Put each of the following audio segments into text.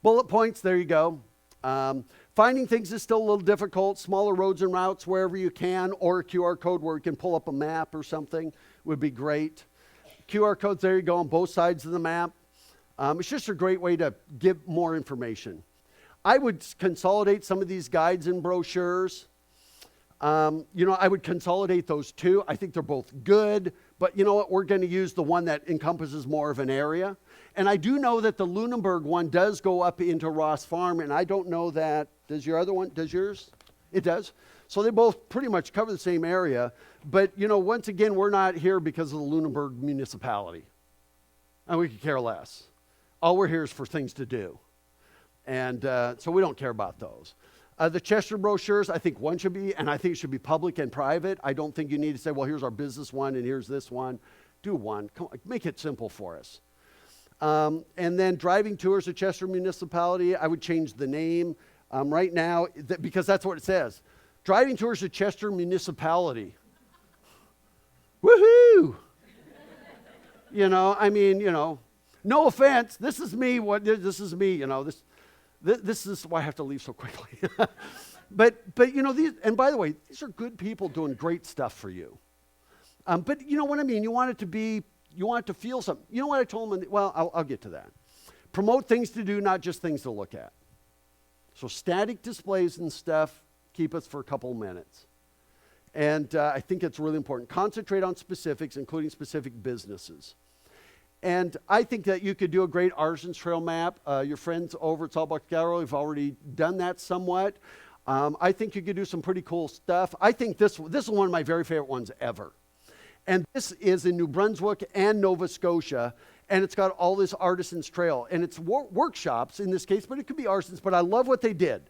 Bullet points, there you go. Finding things is still a little difficult. Smaller roads and routes wherever you can, or a QR code where you can pull up a map or something would be great. QR codes, there you go, on both sides of the map. It's just a great way to give more information. I would consolidate some of these guides and brochures. I would consolidate those two. I think they're both good, but you know what? We're going to use the one that encompasses more of an area. And I do know that the Lunenburg one does go up into Ross Farm, and I don't know that, does yours? It does. So they both pretty much cover the same area, but once again, we're not here because of the Lunenburg municipality. And we could care less. All we're here is for things to do. And so we don't care about those. The Chester brochures, I think one should be, and I think it should be public and private. I don't think you need to say, well, here's our business one and here's this one. Do one. Come on, make it simple for us. And then driving tours of Chester Municipality, I would change the name right now because that's what it says. Driving tours of Chester Municipality. Woohoo! No offense. This is me. This is me. This is why I have to leave so quickly. but these, and by the way, these are good people doing great stuff for you. But you know what I mean? You want it to feel something. You know what I told them? Well, I'll get to that. Promote things to do, not just things to look at. So static displays and stuff keep us for a couple minutes. And I think it's really important. Concentrate on specifics, including specific businesses. And I think that you could do a great Artisans Trail map. Your friends over at Saltbuck Gallery have already done that somewhat. I think you could do some pretty cool stuff. I think this is one of my very favorite ones ever. And this is in New Brunswick and Nova Scotia, and it's got all this Artisans Trail. And it's workshops in this case, but it could be artisans. But I love what they did.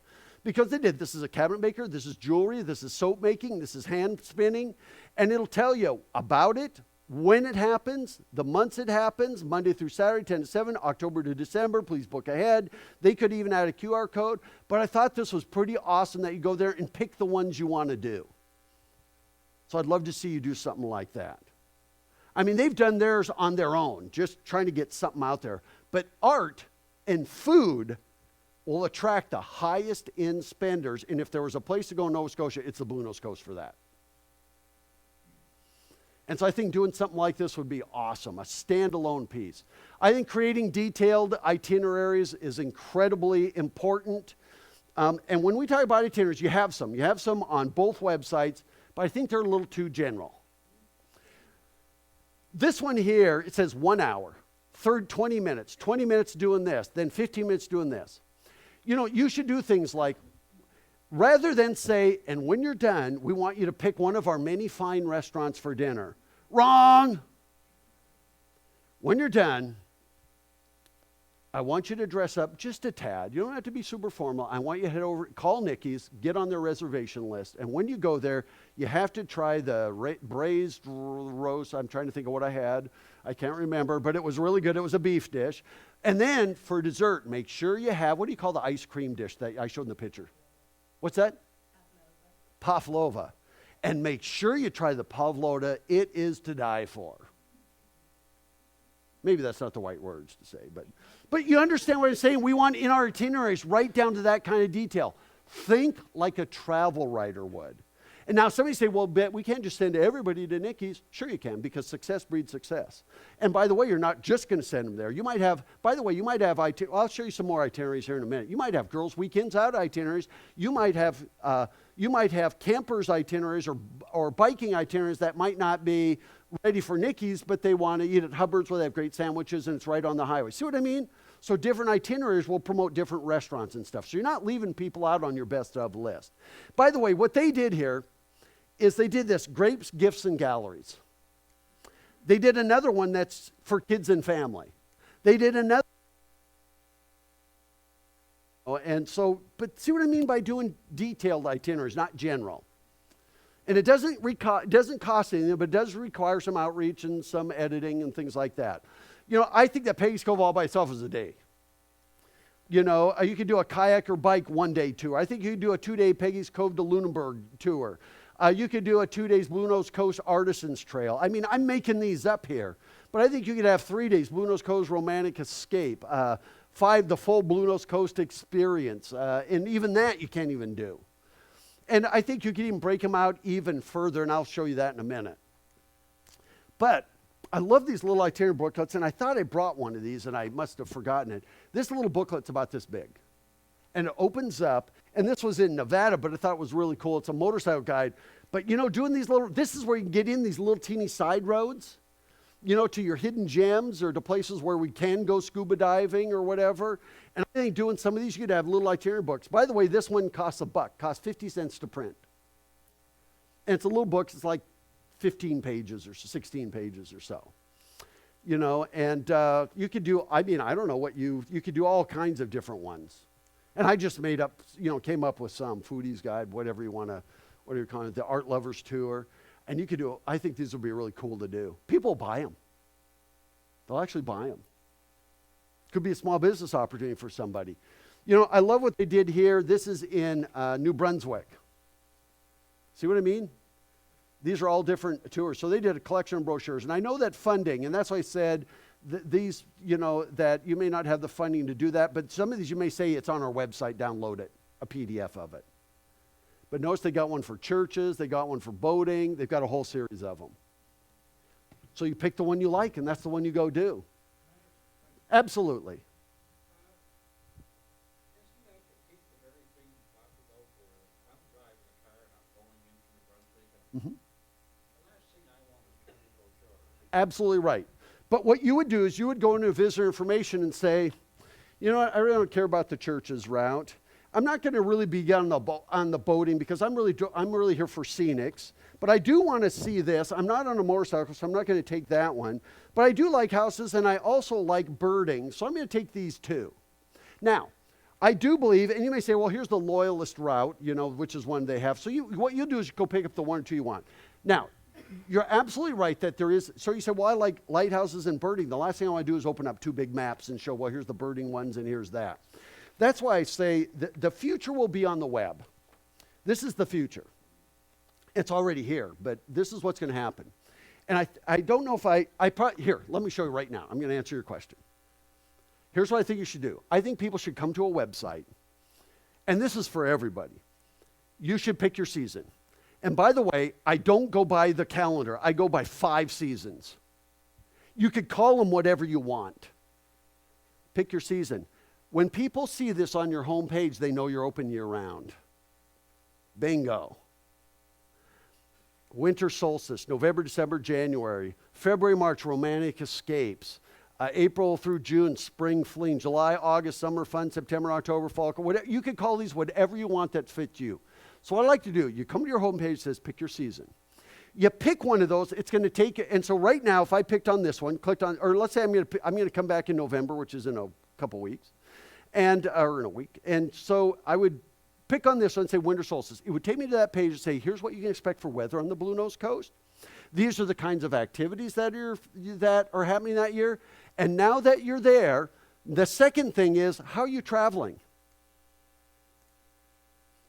Because they did. This is a cabinet maker, this is jewelry, this is soap making, this is hand spinning. And it'll tell you about it, when it happens, the months it happens, Monday through Saturday, 10 to 7, October to December, please book ahead. They could even add a QR code. But I thought this was pretty awesome that you go there and pick the ones you want to do. So I'd love to see you do something like that. I mean, they've done theirs on their own, just trying to get something out there. But art and food will attract the highest end spenders. And if there was a place to go in Nova Scotia, it's the Bluenose Coast for that. And so I think doing something like this would be awesome, a standalone piece. I think creating detailed itineraries is incredibly important. And when we talk about itineraries, you have some. You have some on both websites, but I think they're a little too general. This one here, it says 1 hour, third 20 minutes doing this, then 15 minutes doing this. You should do things like, rather than say, and when you're done, we want you to pick one of our many fine restaurants for dinner. Wrong! When you're done, I want you to dress up just a tad. You don't have to be super formal. I want you to head over, call Nikki's, get on their reservation list, and when you go there, you have to try the braised roast. I'm trying to think of what I had. I can't remember, but it was really good. It was a beef dish. And then for dessert, make sure you have, what do you call the ice cream dish that I showed in the picture? What's that? Pavlova. And make sure you try the pavlova. It is to die for. Maybe that's not the right words to say, but you understand what I'm saying? We want in our itineraries right down to that kind of detail. Think like a travel writer would. And now somebody say, well, we can't just send everybody to Nikki's. Sure you can, because success breeds success. And by the way, you're not just going to send them there. You might have, I'll show you some more itineraries here in a minute. You might have girls' weekends out itineraries. You might have campers itineraries or biking itineraries that might not be ready for Nikki's, but they want to eat at Hubbard's where they have great sandwiches and it's right on the highway. See what I mean? So different itineraries will promote different restaurants and stuff. So you're not leaving people out on your best of list. By the way, what they did here is they did this, grapes, gifts, and galleries. They did another one that's for kids and family. They did another. And so, but see what I mean by doing detailed itineraries, not general. And it doesn't cost anything, but it does require some outreach and some editing and things like that. I think that Peggy's Cove all by itself is a day. You could do a kayak or bike 1 day tour. I think you could do a 2-day Peggy's Cove to Lunenburg tour. You could do a 2 days Bluenose Coast Artisans Trail. I mean, I'm making these up here, but I think you could have 3 days Bluenose Coast Romantic Escape, the full Bluenose Coast experience. And even that you can't even do. And I think you can even break them out even further, and I'll show you that in a minute. But I love these little itinerary booklets, and I thought I brought one of these, and I must have forgotten it. This little booklet's about this big. And it opens up, and this was in Nevada, but I thought it was really cool. It's a motorcycle guide. But, doing this is where you can get in these little teeny side roads, to your hidden gems or to places where we can go scuba diving or whatever. And I think doing some of these, you could have little itinerary books. By the way, this one costs $1, costs 50 cents to print. And it's a little book. It's like 15 pages or 16 pages or so. And you could do, I don't know what you could do all kinds of different ones. And I just made up, came up with some, Foodie's Guide, whatever you want to, what do you call it, the Art Lovers Tour. And you could do, I think these would be really cool to do. People buy them. They'll actually buy them. Could be a small business opportunity for somebody. I love what they did here. This is in New Brunswick. See what I mean? These are all different tours. So they did a collection of brochures. And I know that funding, and that's why I said these, that you may not have the funding to do that, but some of these you may say it's on our website, download it, a PDF of it. But notice they got one for churches, they got one for boating, they've got a whole series of them. So you pick the one you like, and that's the one you go do. Absolutely. Mm-hmm. Absolutely right. But what you would do is you would go into visitor information and say, I really don't care about the church's route. I'm not going to really be on the boating because I'm really here for scenics. But I do want to see this. I'm not on a motorcycle, so I'm not going to take that one. But I do like houses, and I also like birding, so I'm going to take these two. Now, I do believe, and you may say, well, here's the Loyalist route, which is one they have. So what you'll do is go pick up the one or two you want. Now, you're absolutely right that there is, so you say, well, I like lighthouses and birding. The last thing I want to do is open up two big maps and show, well, here's the birding ones and here's that. That's why I say the future will be on the web. This is the future. It's already here, but this is what's going to happen. And I don't know if here, let me show you right now. I'm going to answer your question. Here's what I think you should do. I think people should come to a website, and this is for everybody. You should pick your season. And by the way, I don't go by the calendar. I go by 5 seasons. You could call them whatever you want. Pick your season. When people see this on your homepage, they know you're open year-round. Bingo. Winter solstice, November, December, January. February, March, romantic escapes. April through June, spring fling. July, August, summer fun. September, October, fall. Whatever, you can call these whatever you want that fits you. So what I like to do, you come to your homepage, it says pick your season. You pick one of those, it's going to take you, and so right now, if I picked on this one, clicked on, or let's say I'm going to come back in November, which is in a couple weeks, or in a week, and so I would pick on this one and say winter solstice. It would take me to that page and say, here's what you can expect for weather on the Bluenose Coast. These are the kinds of activities that are happening that year. And now that you're there, the second thing is, how are you traveling?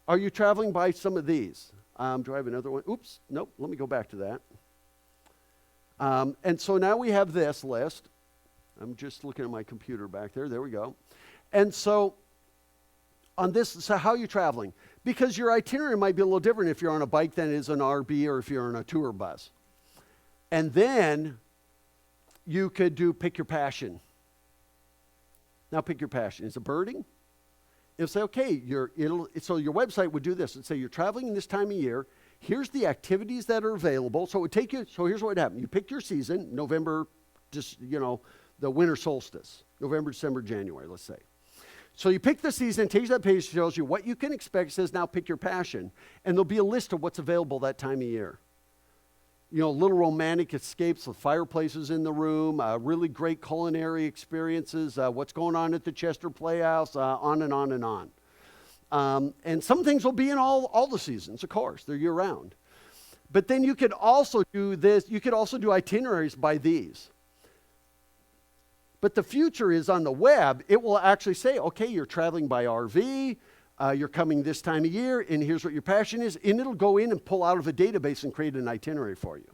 Are you traveling by some of these? Do I have another one? Oops, nope, let me go back to that. And so now we have this list. I'm just looking at my computer back there. There we go. And so on this, so how are you traveling? Because your itinerary might be a little different if you're on a bike than it is an RV or if you're on a tour bus. And then you could do pick your passion. Now pick your passion. Is it birding? It'll say, okay, so your website would do this. It'd say you're traveling in this time of year. Here's the activities that are available. So it would take you, so here's what would happen. You pick your season, November, just, the winter solstice, November, December, January, let's say. So you pick the season, takes that page, shows you what you can expect. It says now pick your passion. And there'll be a list of what's available that time of year. Little romantic escapes with fireplaces in the room, really great culinary experiences, what's going on at the Chester Playhouse, on and on and on. And some things will be in all the seasons, of course. They're year-round. But then you could also do this. You could also do itineraries by these. But the future is on the web. It will actually say, okay, you're traveling by RV. You're coming this time of year, and here's what your passion is. And it'll go in and pull out of a database and create an itinerary for you.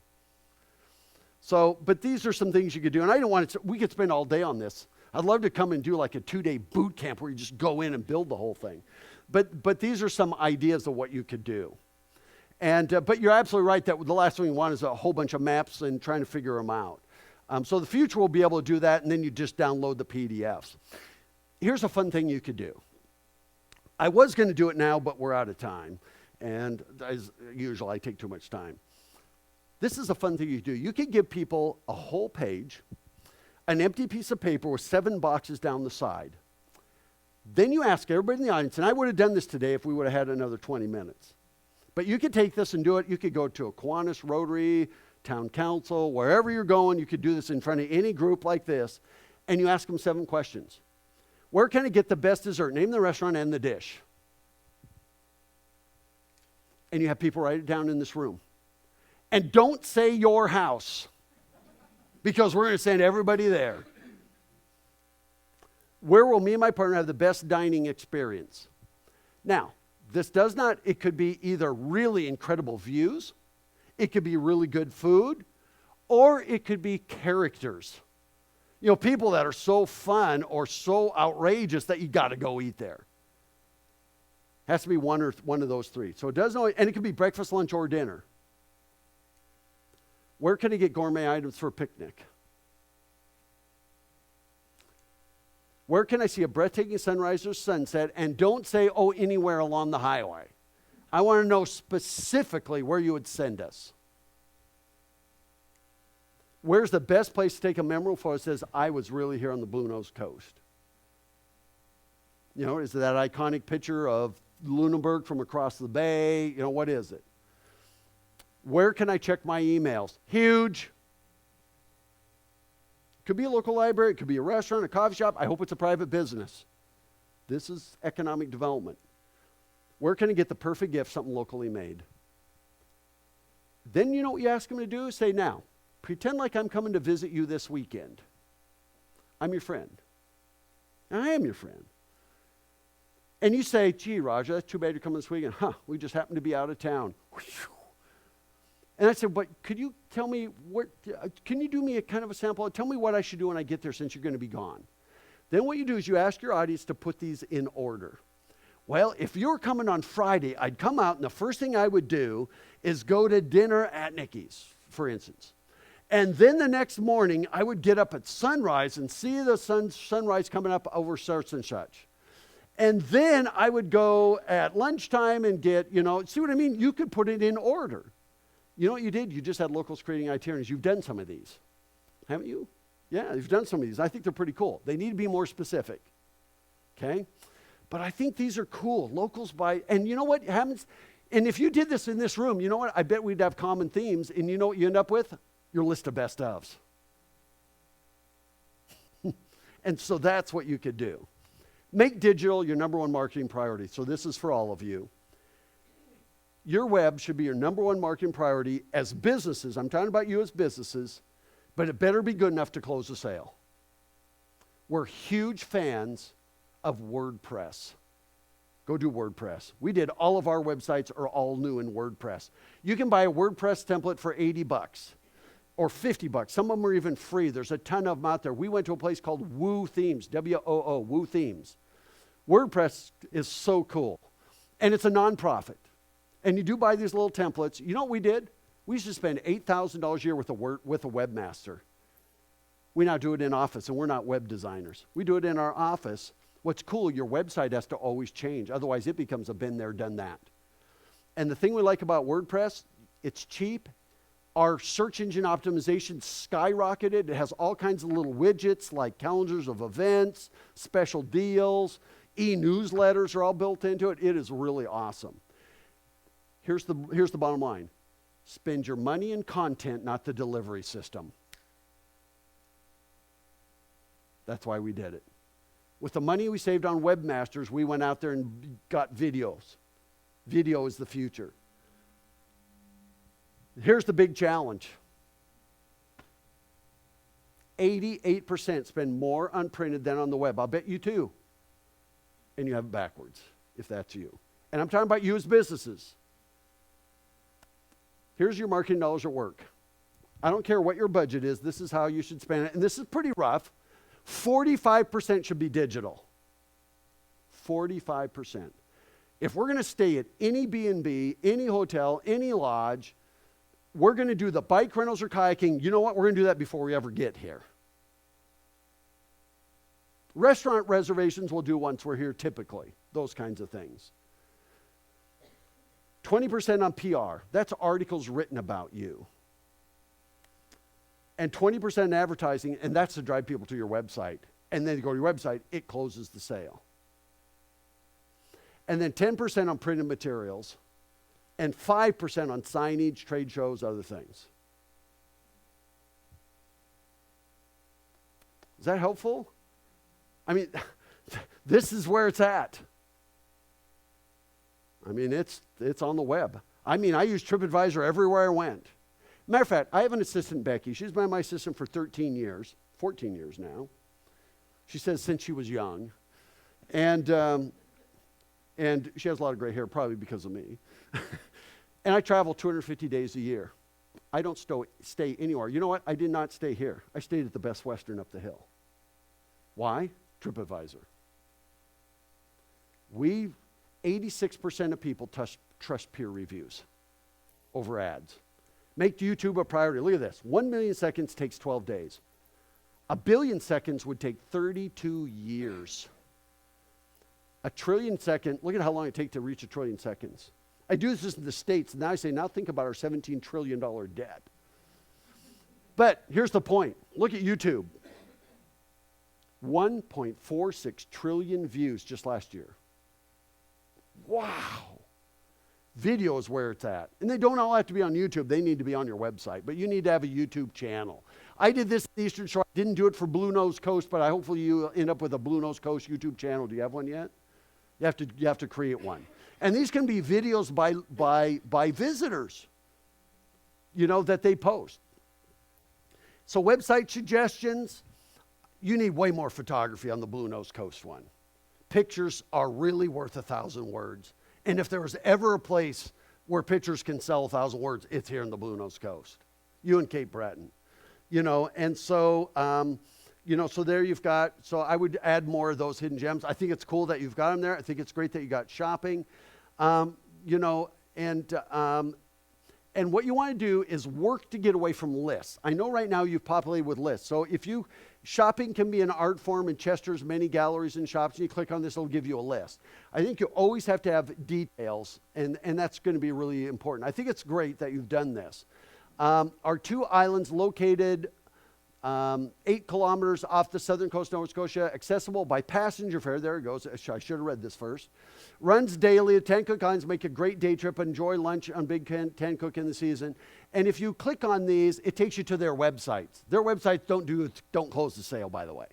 So, but these are some things you could do. And I don't want to, we could spend all day on this. I'd love to come and do like a 2-day boot camp where you just go in and build the whole thing. But these are some ideas of what you could do. And but you're absolutely right that the last thing you want is a whole bunch of maps and trying to figure them out. So the future will be able to do that, and then you just download the PDFs. Here's a fun thing you could do. I was going to do it now, but we're out of time. And as usual, I take too much time. This is a fun thing you do. You could give people a whole page, an empty piece of paper with 7 boxes down the side. Then you ask everybody in the audience, and I would have done this today if we would have had another 20 minutes. But you could take this and do it. You could go to a Kiwanis, Rotary, Town Council, wherever you're going, you could do this in front of any group like this, and you ask them 7 questions. Where can I get the best dessert? Name the restaurant and the dish. And you have people write it down in this room. And don't say your house, because we're going to send everybody there. Where will me and my partner have the best dining experience? Now, this does not, it could be either really incredible views, it could be really good food, or it could be characters. You know, people that are so fun or so outrageous that you got to go eat there. Has to be one of those 3. So it doesn't always, and it could be breakfast, lunch, or dinner. Where can I get gourmet items for a picnic? Where can I see a breathtaking sunrise or sunset? And don't say, oh, anywhere along the highway. I want to know specifically where you would send us. Where's the best place to take a memorable photo that says, I was really here on the Bluenose coast? You know, is it that iconic picture of Lunenburg from across the bay? You know, what is it? Where can I check my emails? Huge. Could be a local library. It could be a restaurant, a coffee shop. I hope it's a private business. This is economic development. Where can I get the perfect gift, something locally made? Then you know what you ask them to do? Say, now, pretend like I'm coming to visit you this weekend. I'm your friend. And I am your friend. And you say, gee, Raja, that's too bad you're coming this weekend. We just happen to be out of town. And I said, but could you tell me, can you do me a kind of a sample? Tell me what I should do when I get there since you're going to be gone. Then what you do is you ask your audience to put these in order. Well, if you were coming on Friday, I'd come out and the first thing I would do is go to dinner at Nikki's, for instance. And then the next morning, I would get up at sunrise and see the sunrise coming up over such and such. And then I would go at lunchtime and get, see what I mean? You could put it in order. You know what you did? You just had locals creating itineraries. You've done some of these, haven't you? Yeah, you've done some of these. I think they're pretty cool. They need to be more specific, okay? But I think these are cool. Locals buy, and you know what happens? And if you did this in this room, you know what? I bet we'd have common themes, and you know what you end up with? Your list of best ofs. And so that's what you could do. Make digital your number 1 marketing priority. So this is for all of you. Your web should be your number 1 marketing priority as businesses. I'm talking about you as businesses, but it better be good enough to close a sale. We're huge fans of WordPress. Go do WordPress. We did all of our websites are all new in WordPress. You can buy a WordPress template for $80 or $50. Some of them are even free. There's a ton of them out there. We went to a place called Woo Themes, W-O-O, Woo Themes. WordPress is so cool. And it's a nonprofit. And you do buy these little templates. You know what we did? We used to spend $8,000 a year with a webmaster. We now do it in Office, and we're not web designers. We do it in our office. What's cool, your website has to always change. Otherwise, it becomes a been there, done that. And the thing we like about WordPress, it's cheap. Our search engine optimization skyrocketed. It has all kinds of little widgets like calendars of events, special deals, e-newsletters are all built into it. It is really awesome. Here's the bottom line. Spend your money in content, not the delivery system. That's why we did it. With the money we saved on webmasters, we went out there and got videos. Video is the future. Here's the big challenge. 88% spend more on printed than on the web. I'll bet you too. And you have it backwards, if that's you. And I'm talking about you as businesses. Here's your marketing dollars at work. I don't care what your budget is. This is how you should spend it. And this is pretty rough. 45% should be digital. 45%. If we're going to stay at any B&B, any hotel, any lodge, we're going to do the bike rentals or kayaking. You know what? We're going to do that before we ever get here. Restaurant reservations we'll do once we're here typically, those kinds of things. 20% on PR. That's articles written about you. And 20% in advertising, and that's to drive people to your website. And then you go to your website, it closes the sale. And then 10% on printed materials, and 5% on signage, trade shows, other things. Is that helpful? I mean, this is where it's at. I mean, it's on the web. I mean, I use TripAdvisor everywhere I went. Matter of fact, I have an assistant, Becky. She's been my assistant for 13 years, 14 years now. She says since she was young. And she has a lot of gray hair, probably because of me. And I travel 250 days a year. I don't stay anywhere. You know what? I did not stay here. I stayed at the Best Western up the hill. Why? TripAdvisor. 86% of people trust peer reviews over ads. Make YouTube a priority. Look at this. 1 million seconds takes 12 days. 1 billion seconds would take 32 years. 1 trillion seconds, look at how long it takes to reach 1 trillion seconds. I do this in the States, and now I say, now think about our $17 trillion debt. But here's the point. Look at YouTube. 1.46 trillion views just last year. Wow. Video is where it's at. And they don't all have to be on YouTube. They need to be on your website. But you need to have a YouTube channel. I did this at the Eastern Shore. I didn't do it for Bluenose Coast, but hopefully you end up with a Bluenose Coast YouTube channel. Do you have one yet? You have to create one. And these can be videos by visitors, that they post. So website suggestions, you need way more photography on the Bluenose Coast one. Pictures are really worth 1,000 words. And if there was ever a place where pictures can sell 1,000 words, it's here in the Bluenose Coast. You and Cape Breton. And so, so there you've got, so I would add more of those hidden gems. I think it's cool that you've got them there. I think it's great that you got shopping, and what you want to do is work to get away from lists. I know right now you've populated with lists. So shopping can be an art form, and Chester's many galleries and shops, and you click on this, it'll give you a list. I think you always have to have details, and that's going to be really important. I think it's great that you've done this. Our 2 islands located 8 kilometers off the southern coast of Nova Scotia, accessible by passenger fare. There it goes. I should have read this first. Runs daily. The Tancook Islands make a great day trip. Enjoy lunch on Big Tancook in the season. And if you click on these, it takes you to their websites. Their websites don't close the sale, by the way.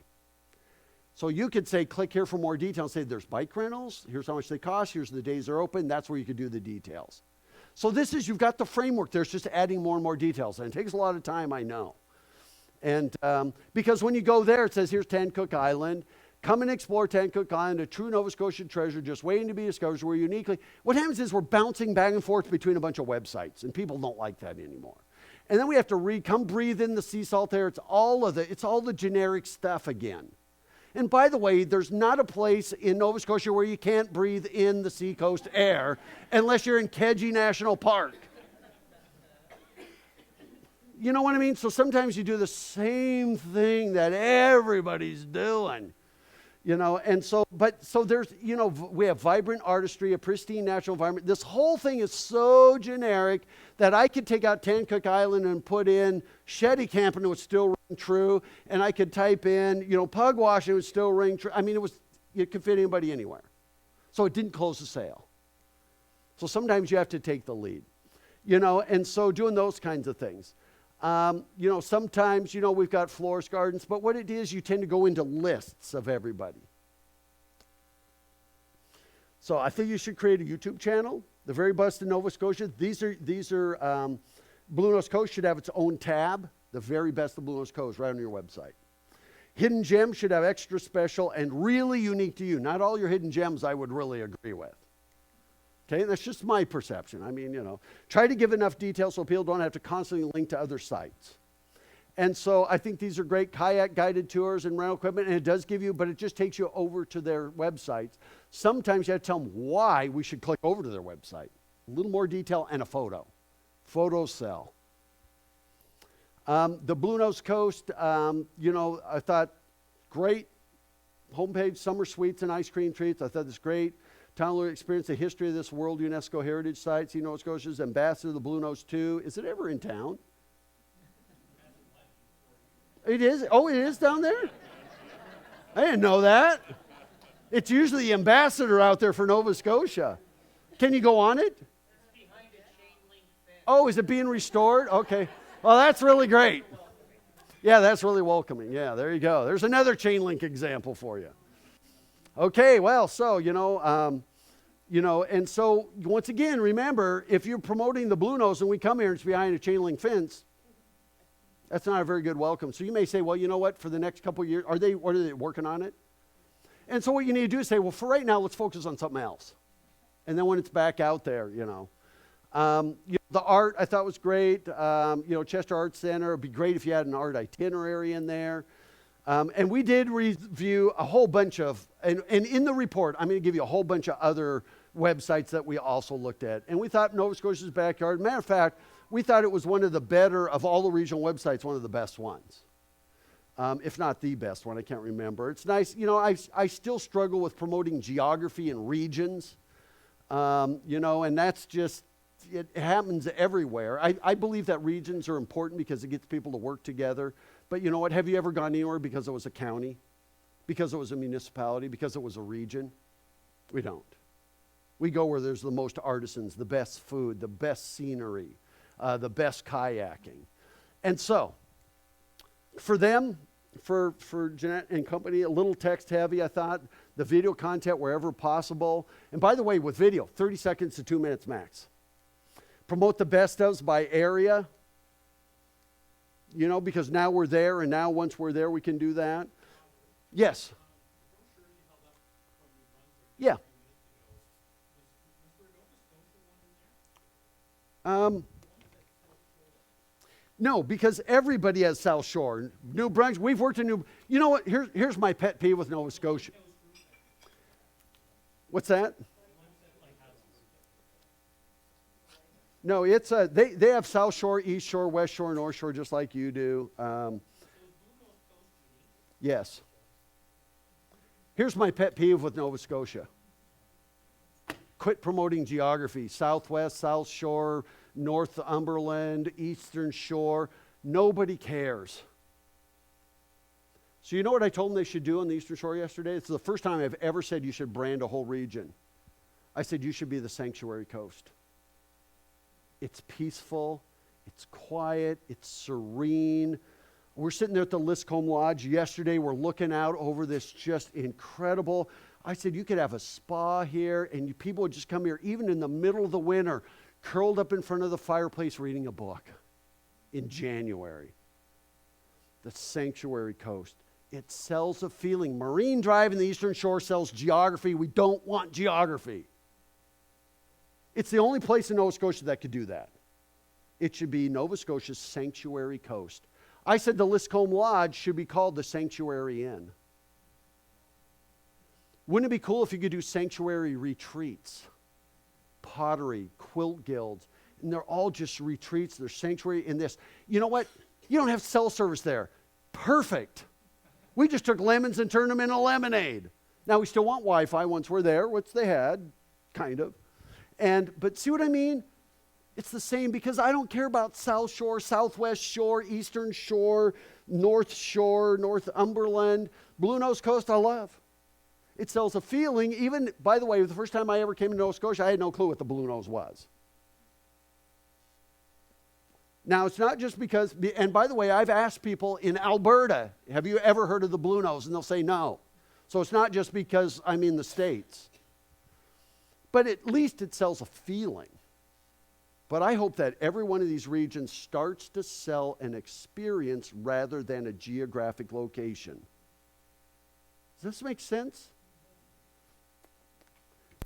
So you could say, click here for more details. Say there's bike rentals. Here's how much they cost. Here's the days they're open. That's where you could do the details. So you've got the framework. There's just adding more and more details. And it takes a lot of time, I know. And because when you go there, it says, here's Tancook Island. Come and explore Tancook Island, a true Nova Scotian treasure just waiting to be discovered. We're uniquely. What happens is we're bouncing back and forth between a bunch of websites, and people don't like that anymore. And then we have to come breathe in the sea salt air. It's all the generic stuff again. And by the way, there's not a place in Nova Scotia where you can't breathe in the seacoast air unless you're in Kedgie National Park. You know what I mean? So sometimes you do the same thing that everybody's doing, and so there's, we have vibrant artistry, a pristine natural environment. This whole thing is so generic that I could take out Tancook Island and put in Shetty Camp and it would still ring true. And I could type in, Pugwash and it would still ring true. I mean, it could fit anybody anywhere. So it didn't close the sale. So sometimes you have to take the lead, and so doing those kinds of things. Sometimes, we've got florist gardens, but what it is, you tend to go into lists of everybody. So I think you should create a YouTube channel. The very best in Nova Scotia. These are Bluenose Coast should have its own tab. The very best of Bluenose Coast right on your website. Hidden gems should have extra special and really unique to you. Not all your hidden gems I would really agree with. Okay, that's just my perception. I mean, try to give enough detail so people don't have to constantly link to other sites. And so I think these are great kayak guided tours and rental equipment, and it does give you, but it just takes you over to their websites. Sometimes you have to tell them why we should click over to their website. A little more detail and a photo. Photos sell. The Bluenose Coast, I thought great homepage, summer sweets and ice cream treats. I thought this great. Town experience the history of this World UNESCO Heritage Site. See Nova Scotia's ambassador, the Bluenose 2. Is it ever in town? It is? Oh, it is down there? I didn't know that. It's usually the ambassador out there for Nova Scotia. Can you go on it? Oh, is it being restored? Okay. Well, that's really great. Yeah, that's really welcoming. Yeah, there you go. There's another chain link example for you. Okay, well, so, and so once again, remember, if you're promoting the Bluenose and we come here and it's behind a chain link fence, that's not a very good welcome. So you may say, well, you know what, for the next couple of years, are they working on it? And so what you need to do is say, well, for right now, let's focus on something else. And then when it's back out there, the art I thought was great. Chester Art Center, it'd be great if you had an art itinerary in there. And we did review a whole bunch of, and in the report, I'm going to give you a whole bunch of other websites that we also looked at. And we thought Nova Scotia's Backyard, matter of fact, we thought it was one of the better, of all the regional websites, one of the best ones. If not the best one, I can't remember. It's nice, I still struggle with promoting geography and regions, and that's just, it happens everywhere. I believe that regions are important because it gets people to work together. But you know what? Have you ever gone anywhere because it was a county? Because it was a municipality? Because it was a region? We don't. We go where there's the most artisans, the best food, the best scenery, the best kayaking. And so, for them, for Jeanette and company, a little text heavy, I thought. The video content wherever possible. And by the way, with video, 30 seconds to 2 minutes max. Promote the best ofs by area. Because now we're there, and now once we're there, we can do that. Yes. Yeah. No, because everybody has South Shore. New Brunswick, we've worked in New... You know what? Here's my pet peeve with Nova Scotia. What's that? No, it's they have South Shore, East Shore, West Shore, North Shore, just like you do. Yes. Here's my pet peeve with Nova Scotia. Quit promoting geography. Southwest, South Shore, Northumberland, Eastern Shore. Nobody cares. So you know what I told them they should do on the Eastern Shore yesterday? It's the first time I've ever said you should brand a whole region. I said you should be the Sanctuary Coast. It's peaceful, it's quiet, it's serene. We're sitting there at the Liscombe Lodge yesterday. We're looking out over this just incredible. I said, you could have a spa here, and people would just come here, even in the middle of the winter, curled up in front of the fireplace reading a book in January. The Sanctuary Coast. It sells a feeling. Marine Drive in the Eastern Shore sells geography. We don't want geography. It's the only place in Nova Scotia that could do that. It should be Nova Scotia's Sanctuary Coast. I said the Liscombe Lodge should be called the Sanctuary Inn. Wouldn't it be cool if you could do sanctuary retreats? Pottery, quilt guilds, and they're all just retreats. They're sanctuary in this. You know what? You don't have cell service there. Perfect. We just took lemons and turned them into lemonade. Now, we still want Wi-Fi once we're there, which they had, kind of. But see what I mean? It's the same because I don't care about South Shore, Southwest Shore, Eastern Shore, North Shore, Northumberland. Bluenose Coast I love. It sells a feeling. Even, by the way, the first time I ever came to Nova Scotia, I had no clue what the Bluenose was. Now, it's not just because, and by the way, I've asked people in Alberta, have you ever heard of the Bluenose? And they'll say no. So it's not just because I'm in the States. But at least it sells a feeling. But I hope that every one of these regions starts to sell an experience rather than a geographic location. Does this make sense?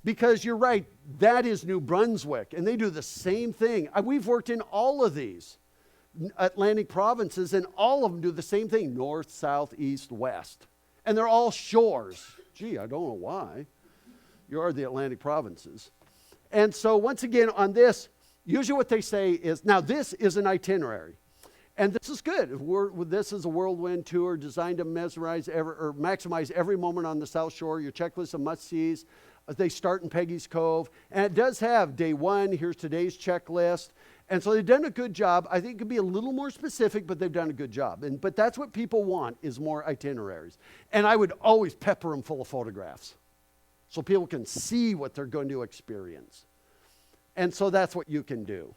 Because you're right, that is New Brunswick, and they do the same thing. We've worked in all of these. Atlantic provinces, and all of them do the same thing, north, south, east, west. And they're all shores. Gee, I don't know why. You are the Atlantic provinces. And so once again on this, usually what they say is, now this is an itinerary. And this is good. This is a whirlwind tour designed to maximize every moment on the South Shore. Your checklist of must-sees. They start in Peggy's Cove. And it does have day one, here's today's checklist. And so they've done a good job. I think it could be a little more specific, but they've done a good job. But that's what people want, is more itineraries. And I would always pepper them full of photographs so people can see what they're going to experience. And so that's what you can do.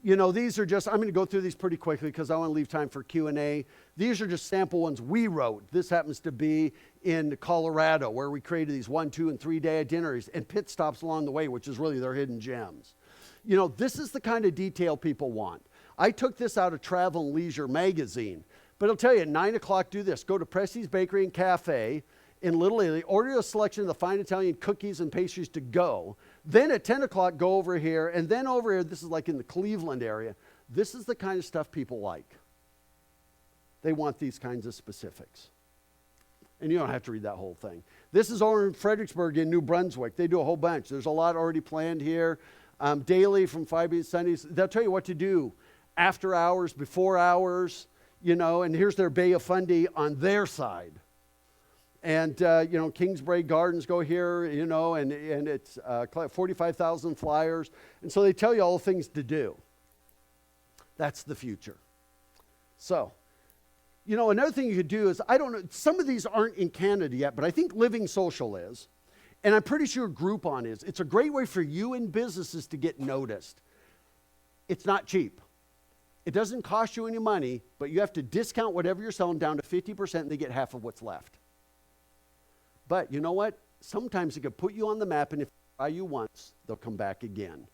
You know, these are just, I'm going to go through these pretty quickly because I want to leave time for Q&A. These are just sample ones we wrote. This happens to be in Colorado, where we created these 1, 2, and 3 day itineraries and pit stops along the way, which is really their hidden gems. You know, this is the kind of detail people want. I took this out of Travel and Leisure magazine, but I'll tell you, at 9 o'clock, do this. Go to Presti's Bakery and Cafe in Little Italy, order a selection of the fine Italian cookies and pastries to go. Then at 10 o'clock, go over here, and then over here, this is like in the Cleveland area. This is the kind of stuff people like. They want these kinds of specifics. And you don't have to read that whole thing. This is over in Fredericksburg in New Brunswick. They do a whole bunch. There's a lot already planned here. Daily from 5 to Sundays. They'll tell you what to do after hours, before hours, you know, and here's their Bay of Fundy on their side. And, you know, Kingsbury Gardens go here, you know, and it's 45,000 flyers. And so they tell you all the things to do. That's the future. So, you know, another thing you could do is, I don't know, some of these aren't in Canada yet, but I think Living Social is. And I'm pretty sure Groupon is. It's a great way for you and businesses to get noticed. It's not cheap. It doesn't cost you any money, but you have to discount whatever you're selling down to 50%, and they get half of what's left. But you know what? Sometimes it can put you on the map, and if they try you once, they'll come back again.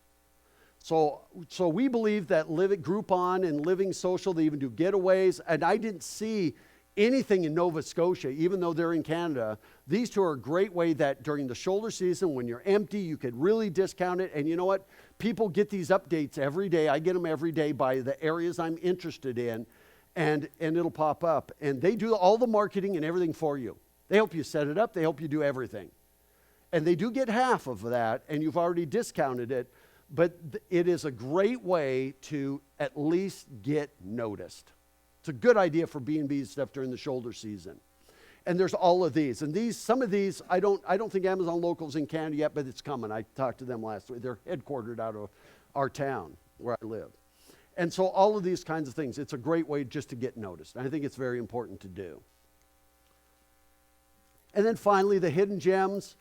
So we believe that Groupon and Living Social, they even do getaways, and I didn't see anything in Nova Scotia, even though they're in Canada. These two are a great way that during the shoulder season, when you're empty, you could really discount it. And you know what? People get these updates every day. I get them every day by the areas I'm interested in, and it'll pop up. And they do all the marketing and everything for you. They help you set it up. They help you do everything. And they do get half of that, and you've already discounted it. But it is a great way to at least get noticed. It's a good idea for B&B stuff during the shoulder season. And there's all of these. And some of these, I don't think Amazon Local's in Canada yet, but it's coming. I talked to them last week. They're headquartered out of our town where I live. And so all of these kinds of things, it's a great way just to get noticed. And I think it's very important to do. And then finally, the hidden gems.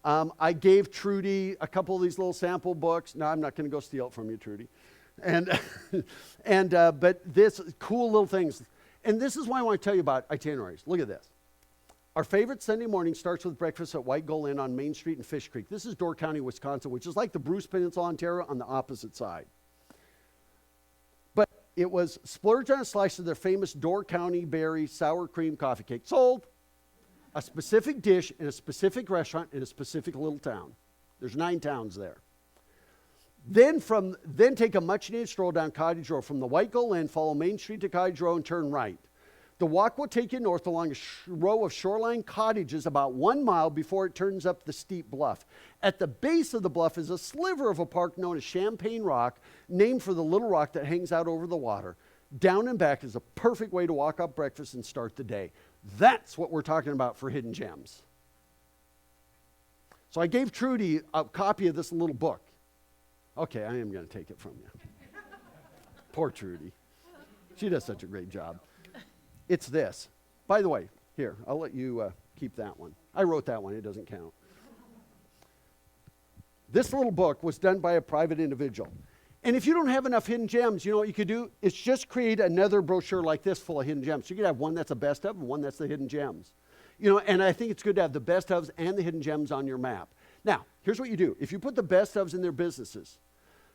I gave Trudy a couple of these little sample books. No, I'm not going to go steal it from you, Trudy. But this cool little things. And this is why I want to tell you about itineraries. Look at this. Our favorite Sunday morning starts with breakfast at White Gull Inn on Main Street in Fish Creek. This is Door County, Wisconsin, which is like the Bruce Peninsula, Ontario, on the opposite side. But it was splurge on a slice of their famous Door County berry sour cream coffee cake. Sold. A specific dish in a specific restaurant in a specific little town. There's 9 towns there. Then take a much-needed stroll down Cottage Road. From the White Gull Inn, follow Main Street to Cottage Road and turn right. The walk will take you north along a row of shoreline cottages about 1 mile before it turns up the steep bluff. At the base of the bluff is a sliver of a park known as Champagne Rock, named for the little rock that hangs out over the water. Down and back is a perfect way to walk up breakfast and start the day. That's what we're talking about for hidden gems. So I gave Trudy a copy of this little book. Okay, I am going to take it from you. Poor Trudy. She does such a great job. It's this. By the way, here, I'll let you keep that one. I wrote that one. It doesn't count. This little book was done by a private individual. And if you don't have enough hidden gems, you know what you could do? It's just create another brochure like this full of hidden gems. So you could have one that's a best of and one that's the hidden gems. You know, and I think it's good to have the best ofs and the hidden gems on your map. Now, here's what you do. If you put the best ofs in their businesses,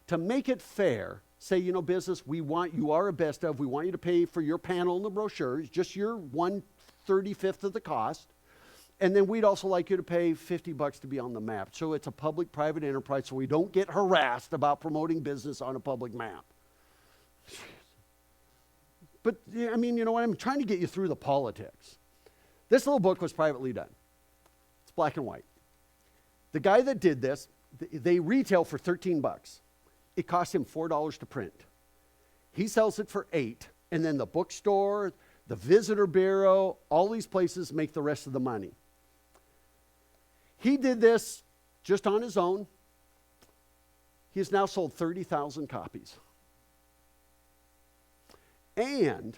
to make it fair, say, you know, business, you are a best of, we want you to pay for your panel in the brochure, it's just your 1/35 of the cost. And then we'd also like you to pay $50 to be on the map. So it's a public-private enterprise so we don't get harassed about promoting business on a public map. But, yeah, I mean, you know what? I'm trying to get you through the politics. This little book was privately done. It's black and white. The guy that did this, they retail for $13. It cost him $4 to print. He sells it for $8, and then the bookstore, the visitor bureau, all these places make the rest of the money. He did this just on his own. He has now sold 30,000 copies. And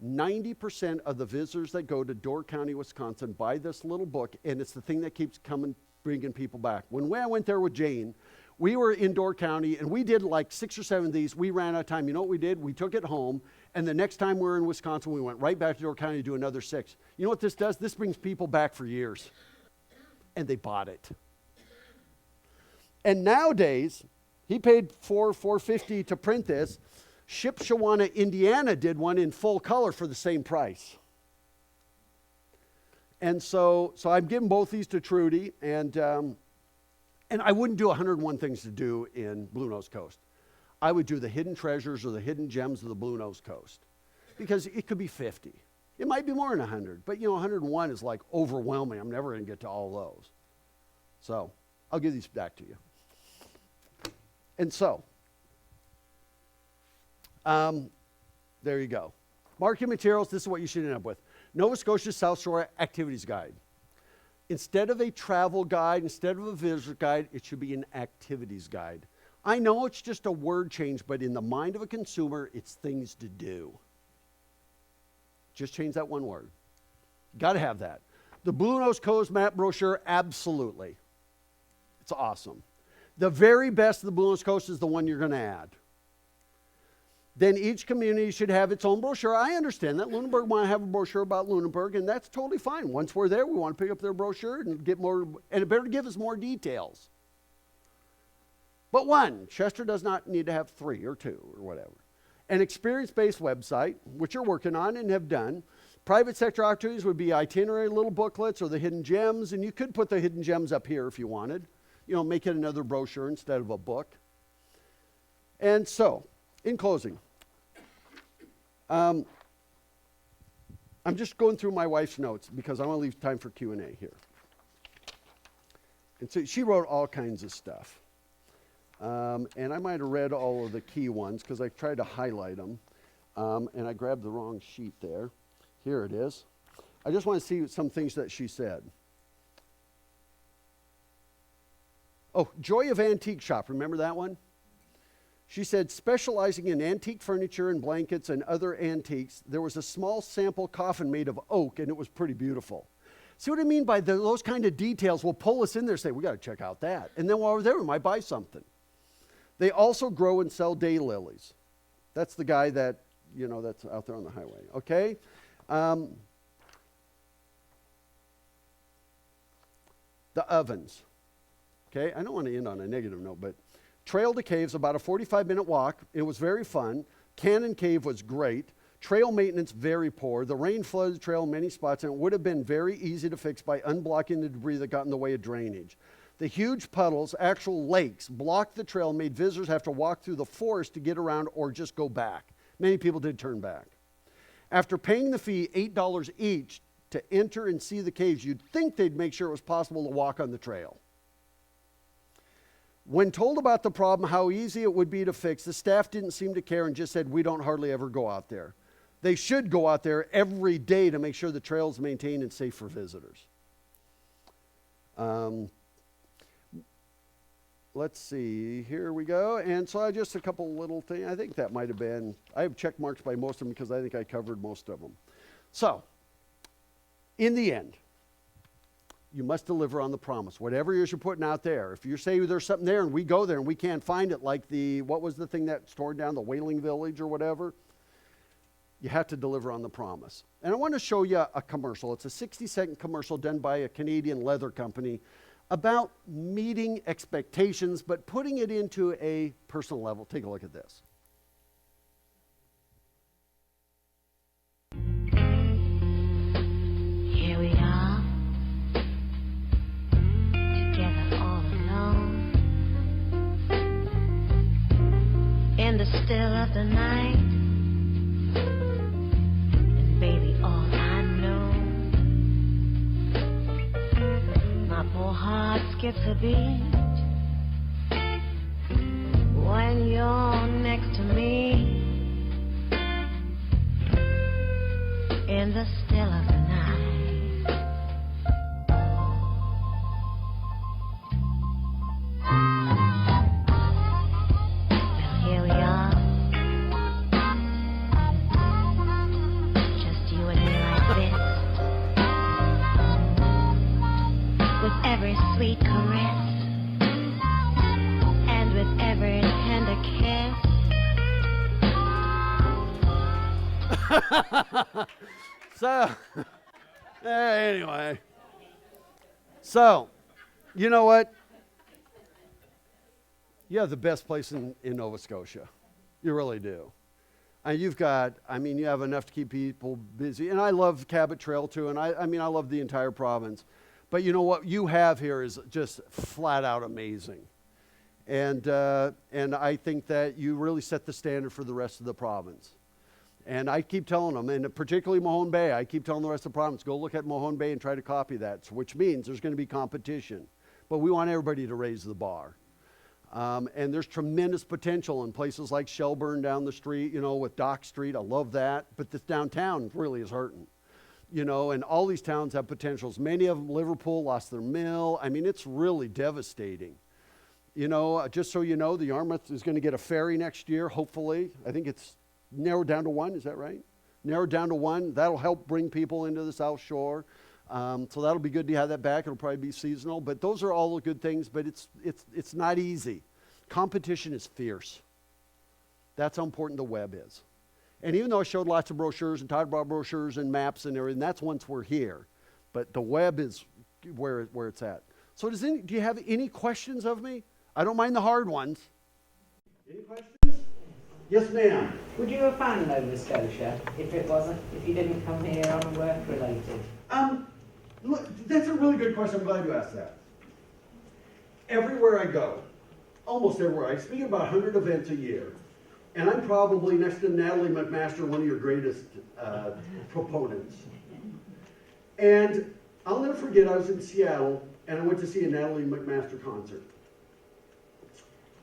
90% of the visitors that go to Door County, Wisconsin, buy this little book, and it's the thing that keeps bringing people back. When I went there with Jane, we were in Door County, and we did like 6 or 7 of these. We ran out of time. You know what we did? We took it home, and the next time we were in Wisconsin, we went right back to Door County to do another 6. You know what this does? This brings people back for years, and they bought it. And nowadays, he paid $4.50 to print this. Shipshewana, Indiana did one in full color for the same price. And so I'm giving both these to Trudy, and I wouldn't do 101 things to do in Bluenose Coast. I would do the hidden treasures or the hidden gems of the Bluenose Coast, because it could be 50. It might be more than 100, but 101 is like overwhelming. I'm never going to get to all those. So I'll give these back to you. And so, there you go. Marketing materials, this is what you should end up with. Nova Scotia South Shore Activities Guide. Instead of a travel guide, instead of a visitor guide, it should be an activities guide. I know it's just a word change, but in the mind of a consumer, it's things to do. Just change that one word. Got to have that. The Bluenose Coast map brochure, absolutely. It's awesome. The very best of the Bluenose Coast is the one you're going to add. Then each community should have its own brochure. I understand that. Lunenburg want to have a brochure about Lunenburg, and that's totally fine. Once we're there, we want to pick up their brochure and get more, and it better give us more details. But one, Chester does not need to have 3 or 2 or whatever. An experience-based website, which you're working on and have done. Private sector opportunities would be itinerary little booklets or the hidden gems, and you could put the hidden gems up here if you wanted. Make it another brochure instead of a book. And so, in closing, I'm just going through my wife's notes because I want to leave time for Q&A here. And so she wrote all kinds of stuff. And I might have read all of the key ones because I tried to highlight them. And I grabbed the wrong sheet there. Here it is. I just want to see some things that she said. Oh, Joy of Antique Shop. Remember that one? She said, specializing in antique furniture and blankets and other antiques, there was a small sample coffin made of oak, and it was pretty beautiful. See what I mean by those kind of details will pull us in there and say, we got to check out that. And then while we're there, we might buy something. They also grow and sell daylilies. That's the guy that, that's out there on the highway. Okay? The ovens. Okay? I don't want to end on a negative note, but Trail to Cave's about a 45-minute walk. It was very fun. Cannon Cave was great. Trail maintenance, very poor. The rain flooded the trail in many spots, and it would have been very easy to fix by unblocking the debris that got in the way of drainage. The huge puddles, actual lakes, blocked the trail and made visitors have to walk through the forest to get around or just go back. Many people did turn back. After paying the fee, $8 each, to enter and see the caves, you'd think they'd make sure it was possible to walk on the trail. When told about the problem, how easy it would be to fix, the staff didn't seem to care and just said, we don't hardly ever go out there. They should go out there every day to make sure the trail is maintained and safe for visitors. Let's see, here we go. And so just a couple little things. I think that might have been, I have check marks by most of them because I think I covered most of them. So, in the end, you must deliver on the promise. Whatever it is you're putting out there. If you say there's something there and we go there and we can't find it, like what was the thing that torn down, the Whaling Village or whatever, you have to deliver on the promise. And I want to show you a commercial. It's a 60-second commercial done by a Canadian leather company about meeting expectations, but putting it into a personal level. Take a look at this. Here we are, together all alone, in the still of the night. Your heart skips a beat when you're next to me. In the still of the night, well, here we are, just you and me like this, with every sweet caress and with every tender kiss. So, anyway. So, you know what? You have the best place in Nova Scotia. You really do. And you have enough to keep people busy. And I love Cabot Trail too. And I love the entire province. But you know what you have here is just flat out amazing. And I think that you really set the standard for the rest of the province. And I keep telling them, and particularly Mahone Bay, I keep telling the rest of the province, go look at Mahone Bay and try to copy that, which means there's going to be competition. But we want everybody to raise the bar. And there's tremendous potential in places like Shelburne down the street, with Dock Street. I love that. But this downtown really is hurting. And all these towns have potentials. Many of them, Liverpool, lost their mill. It's really devastating. Just so you know, the Yarmouth is going to get a ferry next year, hopefully. I think it's narrowed down to one, is that right? Narrowed down to one. That'll help bring people into the South Shore. So that'll be good to have that back. It'll probably be seasonal. But those are all the good things, but it's not easy. Competition is fierce. That's how important the web is. And even though I showed lots of brochures and Todd brought brochures and maps and everything, that's once we're here. But the web is where it's at. So do you have any questions of me? I don't mind the hard ones. Any questions? Yes, ma'am. Would you have found Nova Scotia if you didn't come here on work related? Look, that's a really good question. I'm glad you asked that. Everywhere I go, almost everywhere, I speak at about 100 events a year. And I'm probably, next to Natalie McMaster, one of your greatest proponents. And I'll never forget, I was in Seattle, and I went to see a Natalie McMaster concert.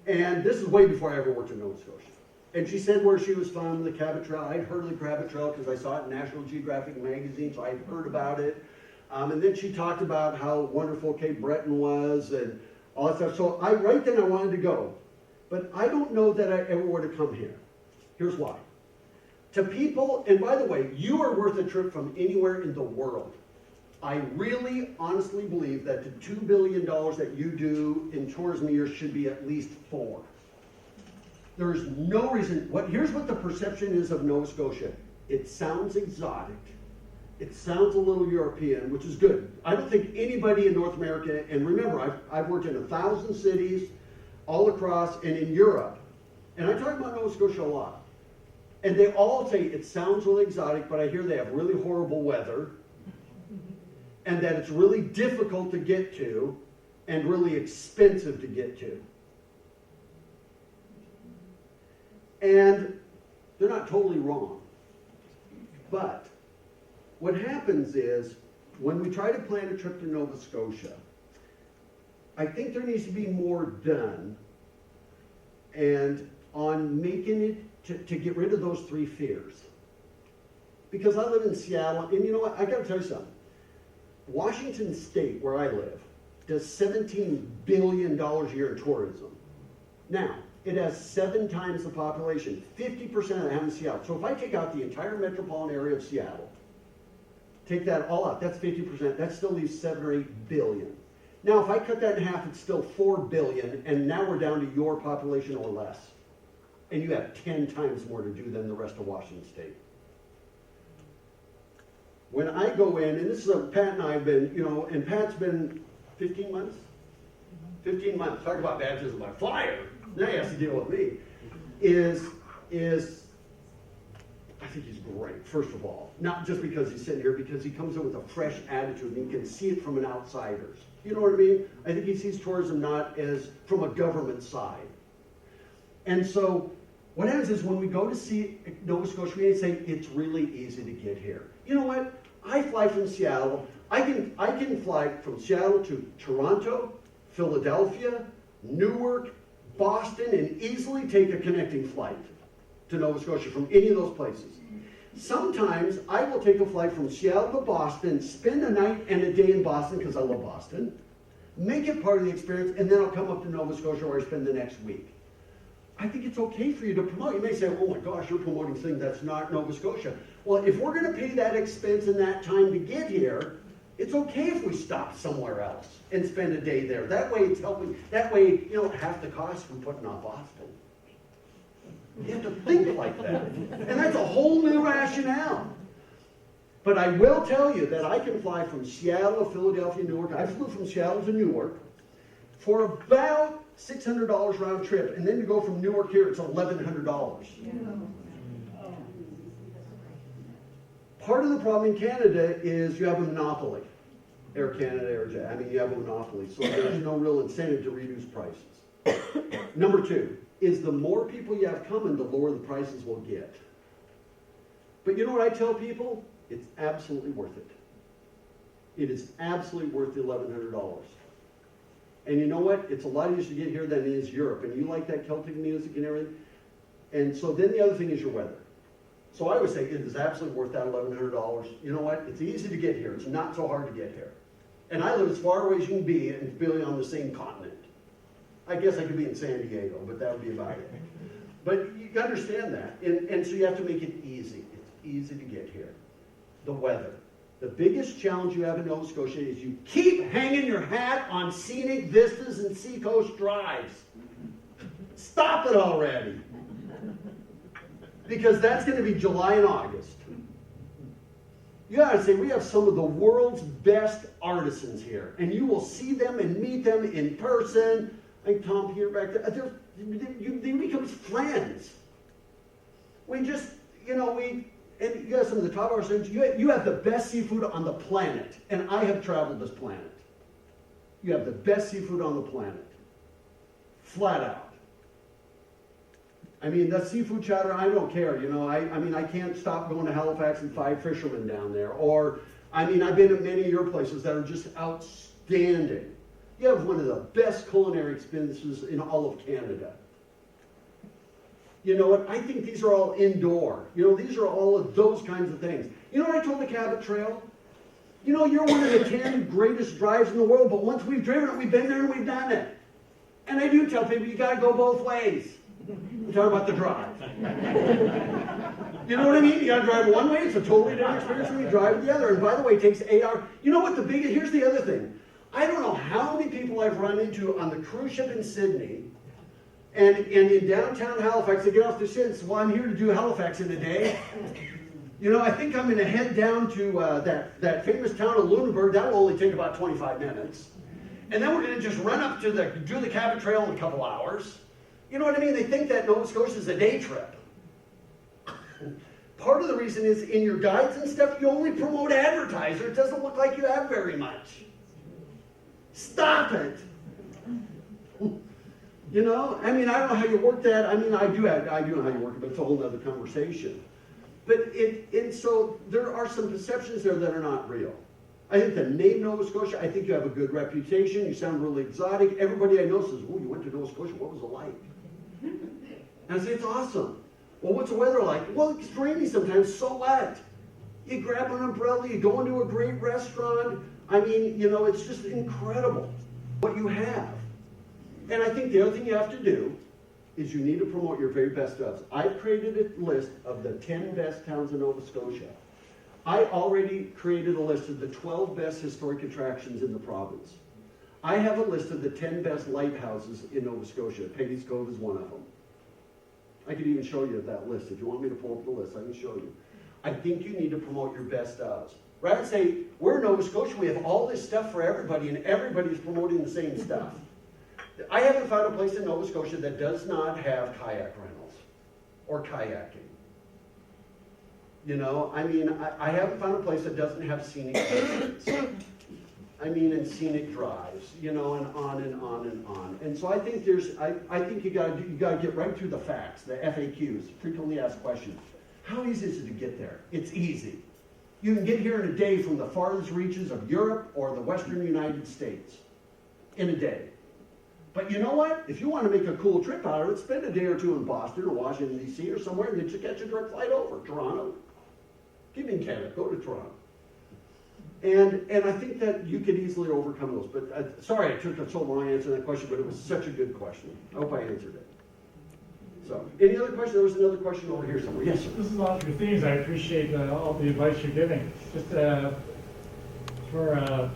And this is way before I ever worked in Nova Scotia. And she said where she was from, the Cabot Trail. I'd heard of the Cabot Trail because I saw it in National Geographic magazine, so I'd heard about it. And then she talked about how wonderful Cape Breton was and all that stuff. So right then I wanted to go. But I don't know that I ever would have come here. Here's why. To people, and by the way, you are worth a trip from anywhere in the world. I really honestly believe that the $2 billion that you do in tourism a year should be at least $4 billion. There's no reason. Here's what the perception is of Nova Scotia. It sounds exotic. It sounds a little European, which is good. I don't think anybody in North America, and remember, I've worked in 1,000 cities all across and in Europe, and I talk about Nova Scotia a lot. And they all say it sounds really exotic, but I hear they have really horrible weather, and that it's really difficult to get to and really expensive to get to. And they're not totally wrong. But what happens is, when we try to plan a trip to Nova Scotia, I think there needs to be more done and on making it to get rid of those three fears. Because I live in Seattle, and you know what, I gotta tell you something. Washington State, where I live, does $17 billion a year in tourism. Now, it has 7 times the population. 50% of that have in Seattle. So if I take out the entire metropolitan area of Seattle, take that all out, that's 50%. That still leaves 7 or 8 billion. Now, if I cut that in half, it's still 4 billion, and now we're down to your population or less. And you have 10 times more to do than the rest of Washington State. When I go in, and this is Pat and I have been, and Pat's been 15 months? 15 months. Talk about baptism by fire. Now he has to deal with me. I think he's great, first of all. Not just because he's sitting here, because he comes in with a fresh attitude, and you can see it from an outsider's. You know what I mean? I think he sees tourism not as from a government side. And so what happens is when we go to see Nova Scotia, we say it's really easy to get here. You know what? I fly from Seattle. I can fly from Seattle to Toronto, Philadelphia, Newark, Boston, and easily take a connecting flight to Nova Scotia from any of those places. Sometimes I will take a flight from Seattle to Boston, spend a night and a day in Boston because I love Boston, make it part of the experience, and then I'll come up to Nova Scotia where I spend the next week. I think it's okay for you to promote. You may say, oh my gosh, you're promoting things that's not Nova Scotia. Well, if we're going to pay that expense and that time to get here, it's okay if we stop somewhere else and spend a day there. That way it's helping. That way, you know, half the cost from putting on Boston. You have to think like that. And that's a whole new rationale. But I will tell you that I can fly from Seattle to Philadelphia, Newark. I flew from Seattle to Newark for about $600 round trip. And then to go from Newark here, it's $1,100. Part of the problem in Canada is you have a monopoly. Air Canada, AirJet. I mean, you have a monopoly. So there's no real incentive to reduce prices. Number two is the more people you have coming, the lower the prices will get. But you know what I tell people? It's absolutely worth it. It is absolutely worth the $1,100. And you know what? It's a lot easier to get here than it is Europe. And you like that Celtic music and everything. And so then the other thing is your weather. So I would say it is absolutely worth that $1,100. You know what? It's easy to get here. It's not so hard to get here. And I live as far away as you can be and be on the same continent. I guess I could be in San Diego, but that would be about it. But you understand that. And so you have to make it easy. It's easy to get here. The weather. The biggest challenge you have in Nova Scotia is you keep hanging your hat on scenic vistas and seacoast drives. Stop it already. Because that's going to be July and August. You gotta say, we have some of the world's best artisans here. And you will see them and meet them in person. Like Tom Peter back there. They become friends. We just, you know, and you got some of the top artisans. You have the best seafood on the planet. And I have traveled this planet. You have the best seafood on the planet. Flat out. I mean, that seafood chowder, I don't care, you know. I mean, I can't stop going to Halifax and find fishermen down there. Or, I mean, I've been to many of your places that are just outstanding. You have one of the best culinary experiences in all of Canada. You know what? I think these are all indoor. You know, these are all of those kinds of things. You know what I told the Cabot Trail? You know, you're one of the 10 greatest drives in the world, but once we've driven it, we've been there and we've done it. And I do tell people, you got to go both ways. I'm talking about the drive. You know what I mean? You got to drive one way. It's a totally different experience when you drive the other. And by the way, it takes 8 hours. You know what the biggest, here's the other thing. I don't know how many people I've run into on the cruise ship in Sydney and in downtown Halifax. They get off the ship and say, well, I'm here to do Halifax in a day. You know, I think I'm going to head down to that famous town of Lunenburg. That will only take about 25 minutes. And then we're going to just run up to do the Cabot Trail in a couple hours. You know what I mean? They think that Nova Scotia is a day trip. Part of the reason is in your guides and stuff, you only promote advertiser. It doesn't look like you have very much. Stop it. You know? I mean, I don't know how you work that. I mean, I do know how you work it, but it's a whole other conversation. But so there are some perceptions there that are not real. I think the name Nova Scotia, I think you have a good reputation. You sound really exotic. Everybody I know says, oh, you went to Nova Scotia. What was it like? And I say, it's awesome. Well, what's the weather like? Well, it's rainy sometimes. So what? You grab an umbrella. You go into a great restaurant. I mean, you know, it's just incredible what you have. And I think the other thing you have to do is you need to promote your very best stuff. I've created a list of the 10 best towns in Nova Scotia. I already created a list of the 12 best historic attractions in the province. I have a list of the 10 best lighthouses in Nova Scotia. Peggy's Cove is one of them. I could even show you that list. If you want me to pull up the list, I can show you. I think you need to promote your best ofs. Rather than say, we're in Nova Scotia, we have all this stuff for everybody, and everybody's promoting the same stuff. I haven't found a place in Nova Scotia that does not have kayak rentals or kayaking. You know, I mean, I haven't found a place that doesn't have scenic drives. I mean, and scenic drives, you know, and on and on and on. And so I think I think you gotta get right through the facts, the FAQs, frequently asked questions. How easy is it to get there? It's easy. You can get here in a day from the farthest reaches of Europe or the Western United States. In a day. But you know what? If you want to make a cool trip out of it, spend a day or two in Boston or Washington, D.C. or somewhere, and then you catch a direct flight over. Toronto. Give me in Canada. Go to Toronto. And I think that you could easily overcome those. But sorry I took so long answering that question, but it was such a good question. I hope I answered it. So, any other questions? There was another question over here somewhere. Yes, sir. This is all your themes. I appreciate all the advice you're giving. Just do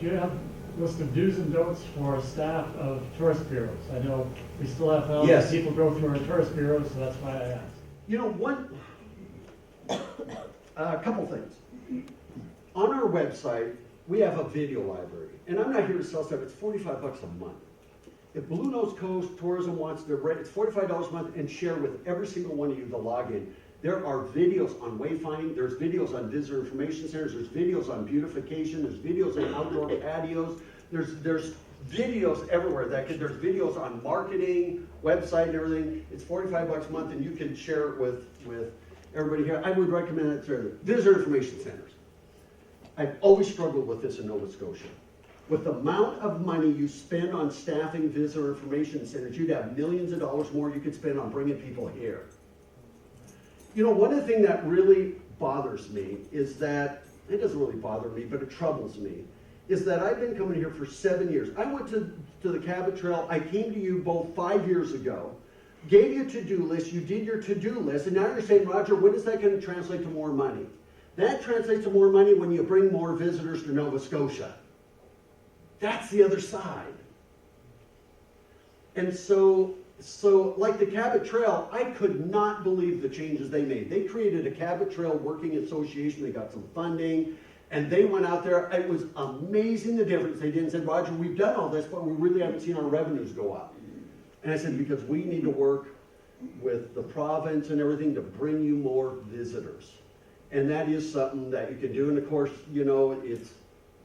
you have a list of do's and don'ts for staff of tourist bureaus? I know we still have Yes. people go through our tourist bureaus, so that's why I asked. You know, a couple things. On our website, we have a video library. And I'm not here to sell stuff. It's $45 a month. If Bluenose Coast Tourism wants to rent, it's $45 a month and share with every single one of you the login. There are videos on wayfinding. There's videos on visitor information centers. There's videos on beautification. There's videos on outdoor patios. There's videos everywhere. There's videos on marketing, website, and everything. It's $45 a month, and you can share it with everybody here. I would recommend it to visitor information centers. I've always struggled with this in Nova Scotia. With the amount of money you spend on staffing visitor information centers, you'd have millions of dollars more you could spend on bringing people here. You know, one of the things that really bothers me is that, it doesn't really bother me, but it troubles me, is that I've been coming here for 7 years. I went to the Cabot Trail. I came to you both 5 years ago, gave you a to-do list, you did your to-do list, and now you're saying, Roger, when is that going to translate to more money? That translates to more money when you bring more visitors to Nova Scotia. That's the other side. And so like the Cabot Trail, I could not believe the changes they made. They created a Cabot Trail Working Association. They got some funding, and they went out there. It was amazing the difference they did and said, Roger, we've done all this, but we really haven't seen our revenues go up. And I said, because we need to work with the province and everything to bring you more visitors. And that is something that you can do. And of course, you know, it's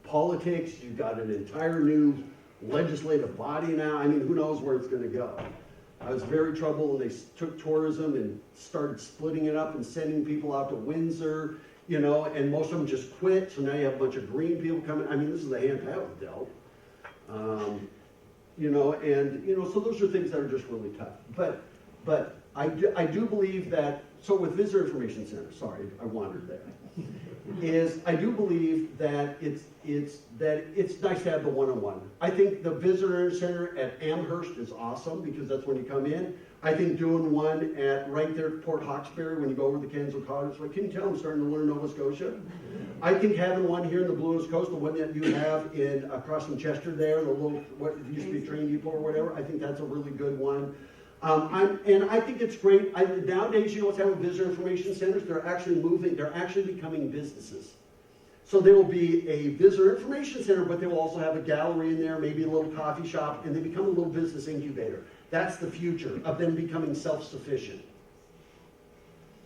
politics. You've got an entire new legislative body now. I mean, who knows where it's going to go. I was very troubled when they took tourism and started splitting it up and sending people out to Windsor, you know, and most of them just quit. So now you have a bunch of green people coming. I mean, this is the hand I was dealt. You know, and, you know, so those are things that are just really tough. But I do believe that, so with visitor information centers, sorry, I wandered there, is I do believe that it's nice to have the one-on-one. I think the visitor center at Amherst is awesome because that's when you come in. I think doing one at right there at Port Hawkesbury when you go over the Kensal Cottage, like, can you tell I'm starting to learn Nova Scotia? I think having one here in the Bluenose Coast, the one that you have in across from Chester there, the little, what used to be a train depot or whatever, I think that's a really good one. And I think it's great. Nowadays, you know what's happening with visitor information centers? They're actually moving, they're actually becoming businesses. So there will be a visitor information center, but they will also have a gallery in there, maybe a little coffee shop, and they become a little business incubator. That's the future of them becoming self-sufficient.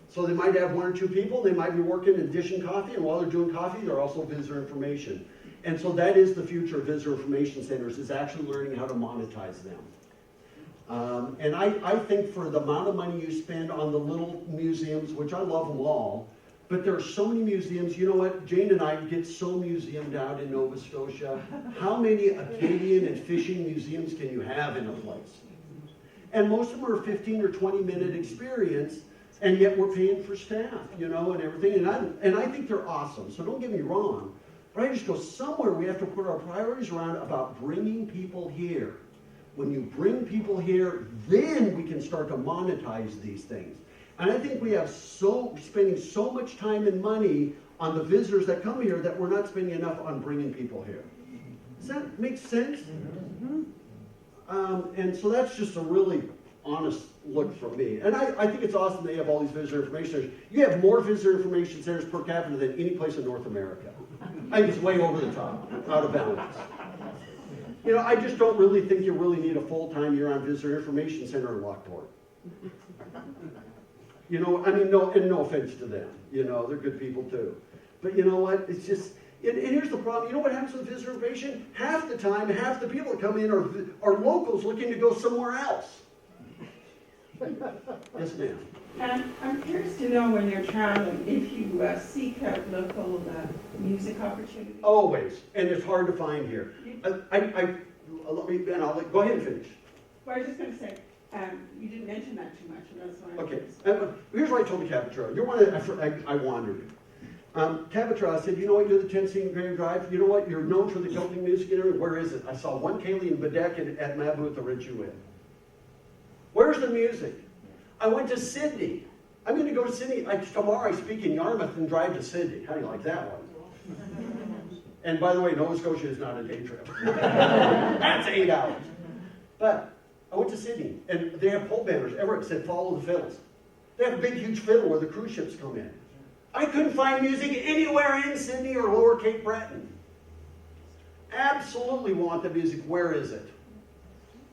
So they might have one or two people, they might be working in dishing coffee, and while they're doing coffee, they're also visitor information. And so that is the future of visitor information centers, is actually learning how to monetize them. And I think for the amount of money you spend on the little museums, which I love them all, but there are so many museums. You know what? Jane and I get so museumed out in Nova Scotia. How many Acadian and fishing museums can you have in a place? And most of them are 15 or 20-minute experience, and yet we're paying for staff, you know, and everything. And I think they're awesome, so don't get me wrong. But I just go, somewhere we have to put our priorities around about bringing people here. When you bring people here, then we can start to monetize these things. And I think we have spending so much time and money on the visitors that come here that we're not spending enough on bringing people here. Does that make sense? Mm-hmm. And so that's just a really honest look from me. And I think it's awesome they have all these visitor information centers. You have more visitor information centers per capita than any place in North America. I think it's way over the top, out of balance. You know, I just don't really think you really need a full-time year-round visitor information center in Lockport. You know, I mean, no offense to them. You know, they're good people too. But you know what? It's just, and here's the problem. You know what happens with visitor information? Half the time, half the people that come in are locals looking to go somewhere else. Yes, ma'am. I'm curious to know when you're traveling, if you seek out local music opportunities. Always, and it's hard to find here. Go ahead and finish. Well, I was just going to say, you didn't mention that too much, and that's why. Okay, here's what I told the Cabotura. You're one of I wandered. Cabotura, I said, you know what, you're the 10 St. Graham Drive. You know what, you're known for the Celtic music area. Where is it? I saw one Kaylee and Bedeck at Mabu at the Ridge U Inn. Where's the music? I went to Sydney. I'm going to go to Sydney. Tomorrow I speak in Yarmouth and drive to Sydney. How do you like that one? And by the way, Nova Scotia is not a day trip. That's 8 hours. But I went to Sydney, and they have pole banners everywhere that said, follow the fiddles. They have a big, huge fiddle where the cruise ships come in. I couldn't find music anywhere in Sydney or Lower Cape Breton. Absolutely want the music. Where is it?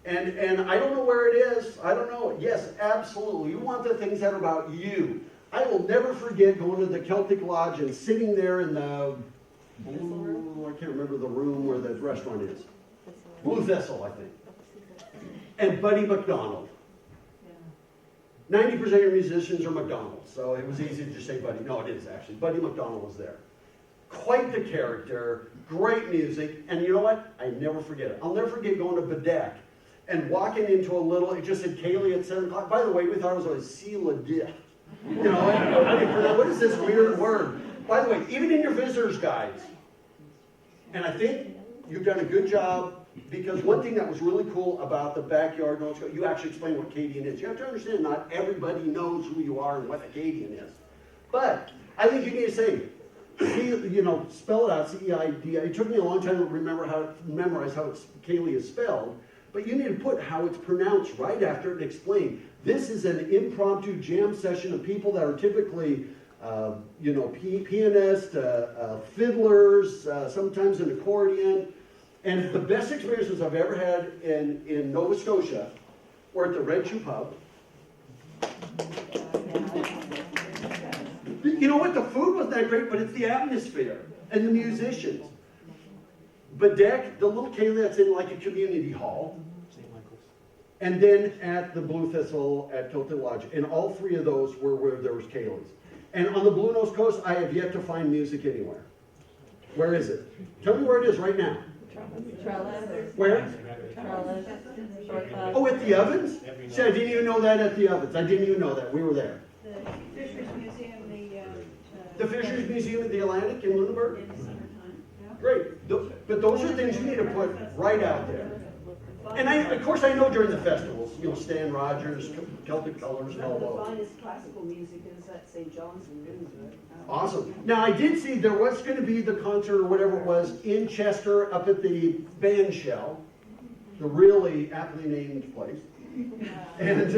And I don't know where it is. I don't know. Yes, absolutely. You want the things that are about you. I will never forget going to the Celtic Lodge and sitting there in the, I can't remember the room where the restaurant is. Blue Thistle, I think. And Buddy McDonald. 90% of your musicians are McDonald's, so it was easy to just say Buddy. No, it is actually. Buddy McDonald was there. Quite the character, great music, and you know what? I never forget it. I'll never forget going to Bedeck and walking into a little, it just said Kaylee at 7 o'clock. By the way, we thought it was a Sela Diff. You know, what is this weird word? By the way, even in your visitor's guides, and I think you've done a good job, because one thing that was really cool about the backyard, you actually explain what Acadian is. You have to understand, not everybody knows who you are and what Acadian is. But I think you need to say, spell it out, C-E-I-D. It took me a long time to memorize how Kaylee is spelled, but you need to put how it's pronounced right after it and explain. This is an impromptu jam session of people that are typically, pianists, fiddlers, sometimes an accordion. And the best experiences I've ever had in Nova Scotia were at the Red Shoe Pub. You know what? The food wasn't that great, but it's the atmosphere and the musicians. Bedeck, the little Kaylee that's in like a community hall. And then at the Blue Thistle at Tilted Lodge. And all three of those were where there was Kaylee's. And on the Bluenose coast, I have yet to find music anywhere. Where is it? Tell me where it is right now. Where? Oh, at the Ovens? See, I didn't even know that at the Ovens. I didn't even know that. We were there. The Fisher's Museum, the Fisher's Museum at the Atlantic in Lunenburg? Great. But those are things you need to put right out there. And of course, I know during the festivals, Stan Rogers, Celtic Colors, and all those. The finest classical music is at St. John's in Lunenburg. Awesome. Now, I did see there was going to be the concert or whatever it was in Chester up at the band shell, the really aptly named place. And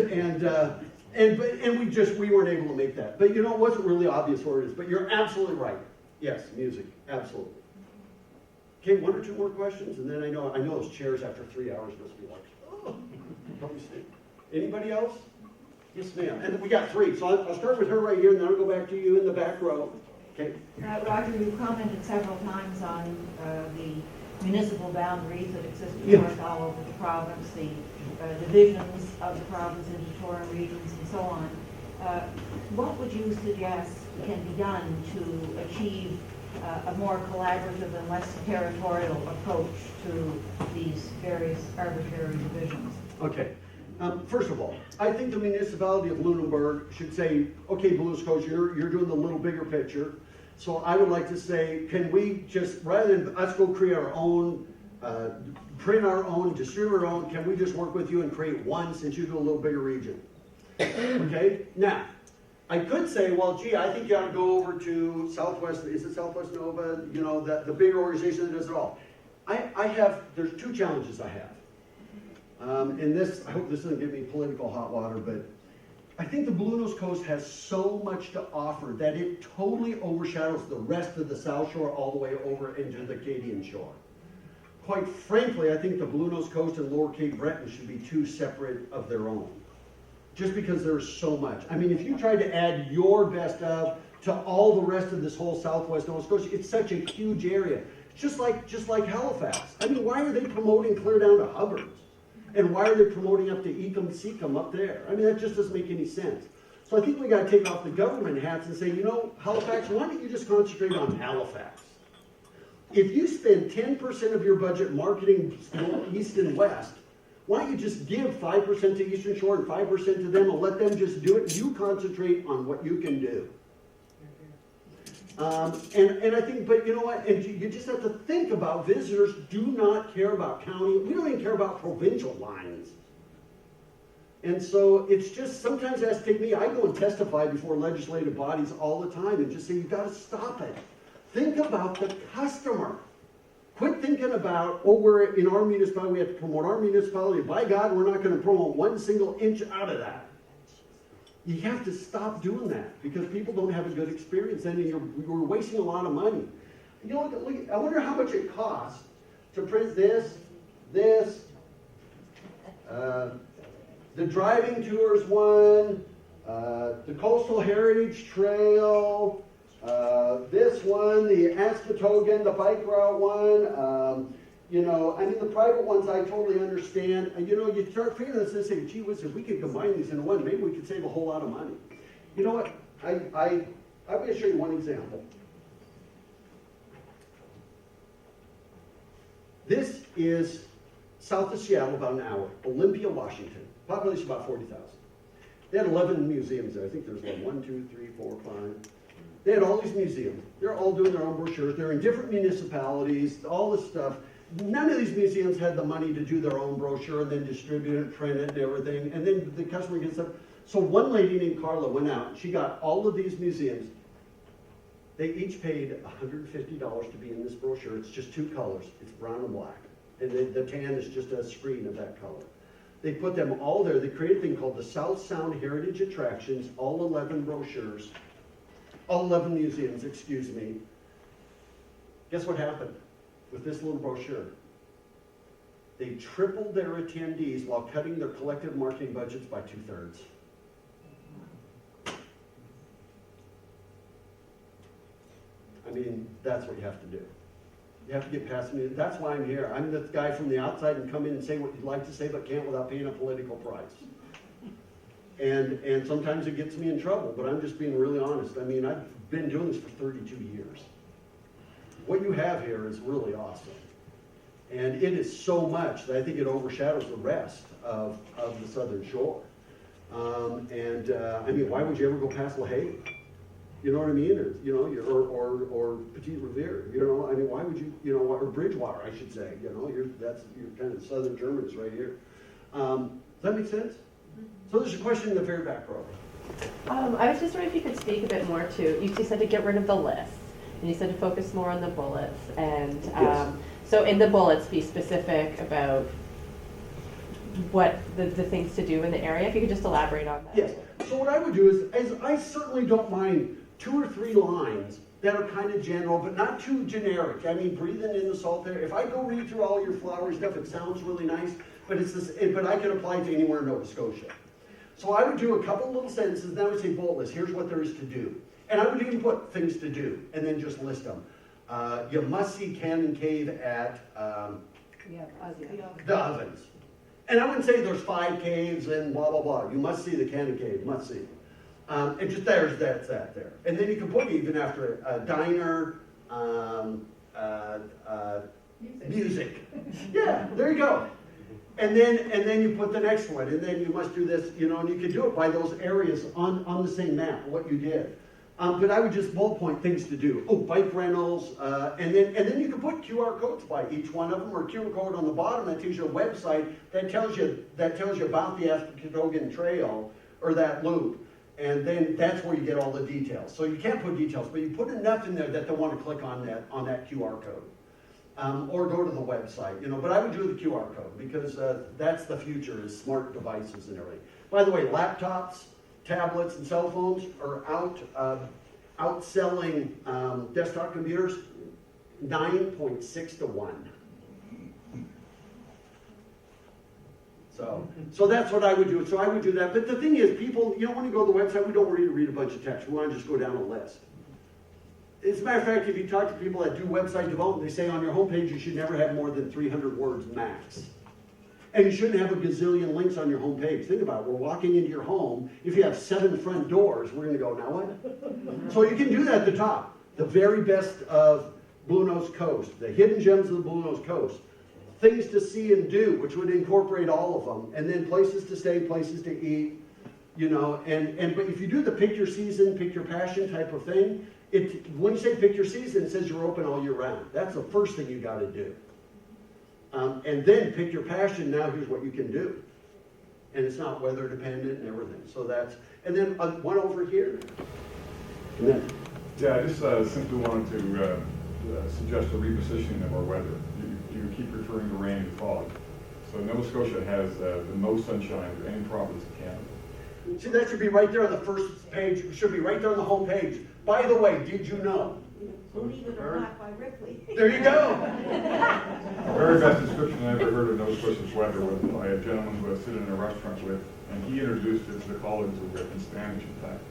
we weren't able to make that. But it wasn't really obvious where it is. But you're absolutely right. Yes, music, absolutely. Okay, one or two more questions, and then I know those chairs after 3 hours must be like, oh, probably sleep. Anybody else? Yes, ma'am. And we got three, so I'll start with her right here, and then I'll go back to you in the back row. Okay. Roger, you commented several times on the municipal boundaries that exist all over the province, the divisions of the province into touring regions and so on. What would you suggest can be done to achieve a more collaborative and less territorial approach to these various arbitrary divisions? Okay. First of all, I think the municipality of Lunenburg should say, okay, Bluenose Coast, you're doing the little bigger picture. So I would like to say, can we just, rather than us go create our own, print our own, distribute our own, can we just work with you and create one since you do a little bigger region? Okay? Now, I could say, well, gee, I think you ought to go over to Southwest, is it Southwest Nova? The bigger organization that does it all. There's two challenges I have. And I hope this doesn't give me political hot water, but I think the Bluenose Coast has so much to offer that it totally overshadows the rest of the South Shore all the way over into the Acadian shore. Quite frankly, I think the Bluenose Coast and Lower Cape Breton should be two separate of their own. Just because there's so much. I mean, if you tried to add your best of to all the rest of this whole Southwest Nova Scotia, it's such a huge area. Just like Halifax. I mean, why are they promoting clear down to Hubbard's? And why are they promoting up to Ecom Secom up there? I mean, that just doesn't make any sense. So I think we got to take off the government hats and say, you know, Halifax, why don't you just concentrate on Halifax? If you spend 10% of your budget marketing east and west, why don't you just give 5% to Eastern Shore and 5% to them and let them just do it? And you concentrate on what you can do. And I think, but you know what? And you just have to think about visitors do not care about county. We don't even care about provincial lines. And so it's just, sometimes it has to take me, I go and testify before legislative bodies all the time and just say, you've got to stop it. Think about the customer. Quit thinking about, oh, we're in our municipality, we have to promote our municipality. By God, we're not going to promote one single inch out of that. You have to stop doing that because people don't have a good experience then and you're wasting a lot of money. You know, look, I wonder how much it costs to print this, the driving tours one, the Coastal Heritage Trail, this one, the Aspatogan, the bike route one. You know, I mean, the private ones I totally understand. And you know, you start figuring this and say, gee whiz, if we could combine these into one, maybe we could save a whole lot of money. You know what? I'm going to show you one example. This is south of Seattle, about an hour, Olympia, Washington. Population about 40,000. They had 11 museums there. I think there's like 1, 2, 3, 4, 5. They had all these museums. They're all doing their own brochures. They're in different municipalities, all this stuff. None of these museums had the money to do their own brochure and then distribute it, print it, and everything. And then the customer gets up. So one lady named Carla went out. And she got all of these museums. They each paid $150 to be in this brochure. It's just 2 colors. It's brown and black. And the tan is just a screen of that color. They put them all there. They created a thing called the South Sound Heritage Attractions, all 11 brochures, all 11 museums, excuse me. Guess what happened with this little brochure? They tripled their attendees while cutting their collective marketing budgets by 2/3. I mean, that's what you have to do. You have to get past me. That's why I'm here. I'm the guy from the outside and come in and say what you'd like to say but can't without paying a political price. And sometimes it gets me in trouble, but I'm just being really honest. I mean, I've been doing this for 32 years. What you have here is really awesome. And it is so much that I think it overshadows the rest of the Southern Shore. I mean, why would you ever go past LaHaye? You know what I mean? Or, you know, or Petit Riviere. You know, I mean, why would you, you know, or Bridgewater, I should say. You know, you're kind of Southern Germans right here. Does that make sense? So there's a question in the very back row. I was just wondering if you could speak a bit more to, you said to get rid of the list, and you said to focus more on the bullets, and Yes. so in the bullets, be specific about what the things to do in the area. If you could just elaborate on that. Yes. So what I would do is I certainly don't mind 2 or 3 lines that are kind of general, but not too generic. I mean, breathing in the salt there. If I go read through all your flowery stuff, it sounds really nice, but but I can apply it to anywhere in Nova Scotia. So I would do a couple little sentences, and then I would say bullet list. Here's what there is to do. And I would even put things to do, and then just list them. You must see Cannon Cave at the Ovens. And I wouldn't say there's 5 caves and blah, blah, blah. You must see the Cannon Cave, must see. And just that's that there. And then you can put even after a diner, music. Yeah, there you go. And then you put the next one, and then you must do this, you know, and you can do it by those areas on the same map, what you did. But I would just bullet point things to do. Oh, bike rentals, and then you can put QR codes by each one of them, or a QR code on the bottom that tells you a website that tells you about the Aspatogan Trail or that loop. And then that's where you get all the details. So you can't put details, but you put enough in there that they want to click on that QR code. Or go to the website, you know, but I would do the QR code because that's the future, is smart devices and everything. By the way, laptops, tablets, and cell phones are outselling desktop computers 9.6 to 1. So that's what I would do. So I would do that. But the thing is, people, you know, when you go to the website, we don't read a bunch of text. We want to just go down a list. As a matter of fact, if you talk to people that do website development, they say on your homepage you should never have more than 300 words max. And you shouldn't have a gazillion links on your home page. Think about it. We're walking into your home. If you have 7 front doors, we're going to go, now what? So you can do that at the top. The very best of Bluenose Coast, the hidden gems of the Bluenose Coast. Things to see and do, which would incorporate all of them. And then places to stay, places to eat, you know. But if you do the pick your season, pick your passion type of thing, when you say pick your season, it says you're open all year round. That's the first thing you got to do. And then pick your passion. Now here's what you can do. And it's not weather dependent and everything. So that's, and then one over here. And then, yeah, I just simply wanted to suggest a repositioning of our weather. You keep referring to rain and fog. So Nova Scotia has the most sunshine of any province in Canada. see, that should be right there on the first page. It should be right there on the home page. By the way, did you know? Believe it or not, by Ripley. There you go. The very best description I ever heard of Nova Scotia's weather was by a gentleman who I sit in a restaurant with, and he introduced it to the colleagues who were in Spanish, in fact.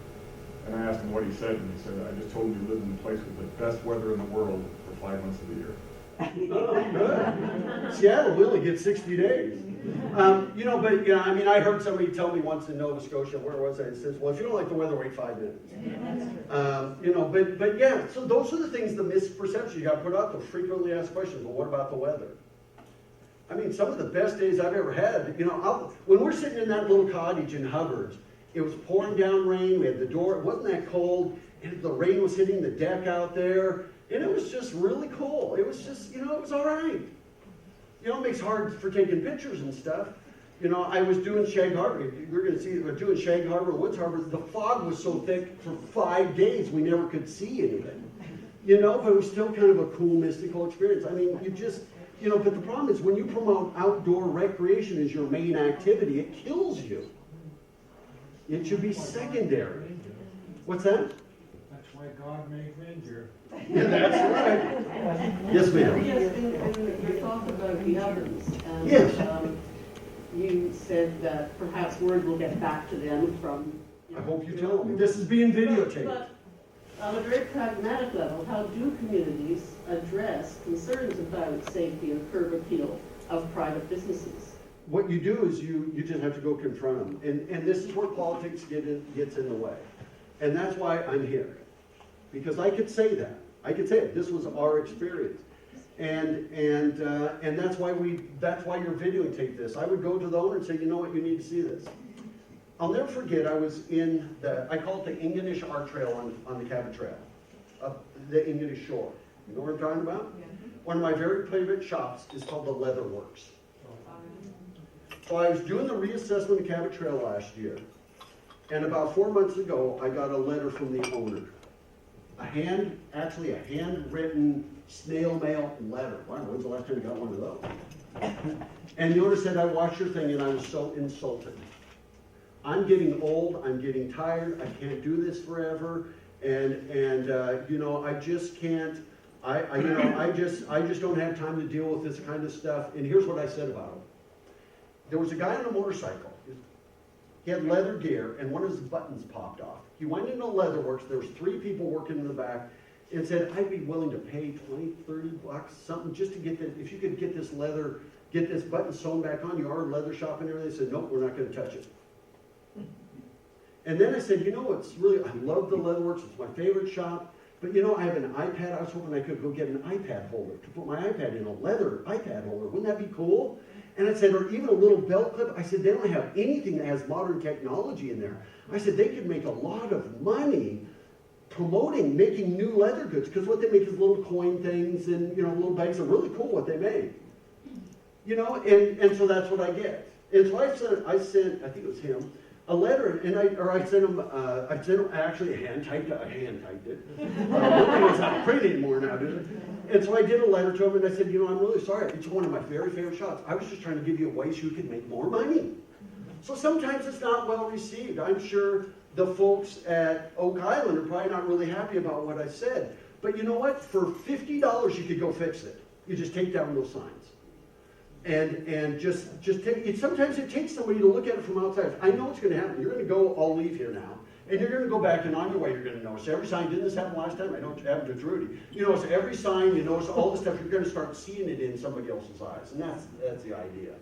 And I asked him what he said, and he said, I just told him you live in the place with the best weather in the world for 5 months of the year. Oh, good. Seattle, we only get 60 days. You know, but, yeah, I mean, I heard somebody tell me once in Nova Scotia, where was I? It says, well, if you don't like the weather, wait 5 minutes. You know, but yeah, so those are the things, the misperceptions you got to put out, the frequently asked questions. Well, what about the weather? I mean, some of the best days I've ever had, you know, when we're sitting in that little cottage in Hubbard's, it was pouring down rain, we had the door, it wasn't that cold, and the rain was hitting the deck out there, and it was just really cool. It was just, you know, it was all right. You know, it makes it hard for taking pictures and stuff. You know, I was doing Shag Harbor. You're going to see, we're doing Shag Harbor, Woods Harbor. The fog was so thick for 5 days, we never could see anything. You know, but it was still kind of a cool, mystical experience. I mean, you just, you know, but the problem is when you promote outdoor recreation as your main activity, it kills you. It should be secondary. What's that? That's why God made nature. Yeah, that's right. Yes, ma'am. Yes, in your talk about the ovens, and Yes. You said that perhaps word will get back to them from. I hope you tell me. This is being videotaped. But on a very pragmatic level, how do communities address concerns about safety and curb appeal of private businesses? What you do is you just have to go confront them. And this is where politics gets in the way. And that's why I'm here. Because I could say that. I could say it. This was our experience. And that's why you're videotaping this. I would go to the owner and say, you know what, you need to see this. I'll never forget, I was in I call it the Ingonish Art Trail on the Cabot Trail, up the Ingonish shore. You know what I'm talking about? Yeah. One of my very favorite shops is called the Leather Works. So I was doing the reassessment of Cabot Trail last year, and about 4 months ago, I got a letter from the owner. A handwritten snail mail letter. Wow, when's the last time you got one of those? And the owner said, I watched your thing and I was so insulted. I'm getting old, I'm getting tired, I can't do this forever, and you know, I just can't, I just don't have time to deal with this kind of stuff. And here's what I said about him. There was a guy on a motorcycle. He had leather gear, and one of his buttons popped off. He went into Leather Works. There was 3 people working in the back, and said, "I'd be willing to pay 20, 30 bucks, something, just to get this. If you could get this leather, get this button sewn back on. You are a leather shop and everything." They said, "Nope, we're not going to touch it." And then I said, "You know, it's really, I love the Leather Works. It's my favorite shop. But you know, I have an iPad. I was hoping I could go get an iPad holder to put my iPad in, a leather iPad holder. Wouldn't that be cool?" And I said, or even a little belt clip. I said, they don't have anything that has modern technology in there. I said, they could make a lot of money promoting, making new leather goods, because what they make is little coin things and, you know, little bags. Are really cool what they make. You know, and so that's what I get. And so I sent, I think it was him, a letter, and I sent him actually hand typed it. It's not print anymore now, does it? And so I did a letter to him, and I said, you know, I'm really sorry. It's one of my very favorite shops. I was just trying to give you a way so you could make more money. So sometimes it's not well received. I'm sure the folks at Oak Island are probably not really happy about what I said. But you know what? For $50, you could go fix it. You just take down those signs. And just take it. Sometimes it takes somebody to look at it from outside. I know what's going to happen. You're going to go, I'll leave here now. And you're going to go back, and on your way, you're going to notice every sign. Didn't this happen last time? I know it happened to Trudy. You notice every sign, you notice all the stuff. You're going to start seeing it in somebody else's eyes. And that's the idea.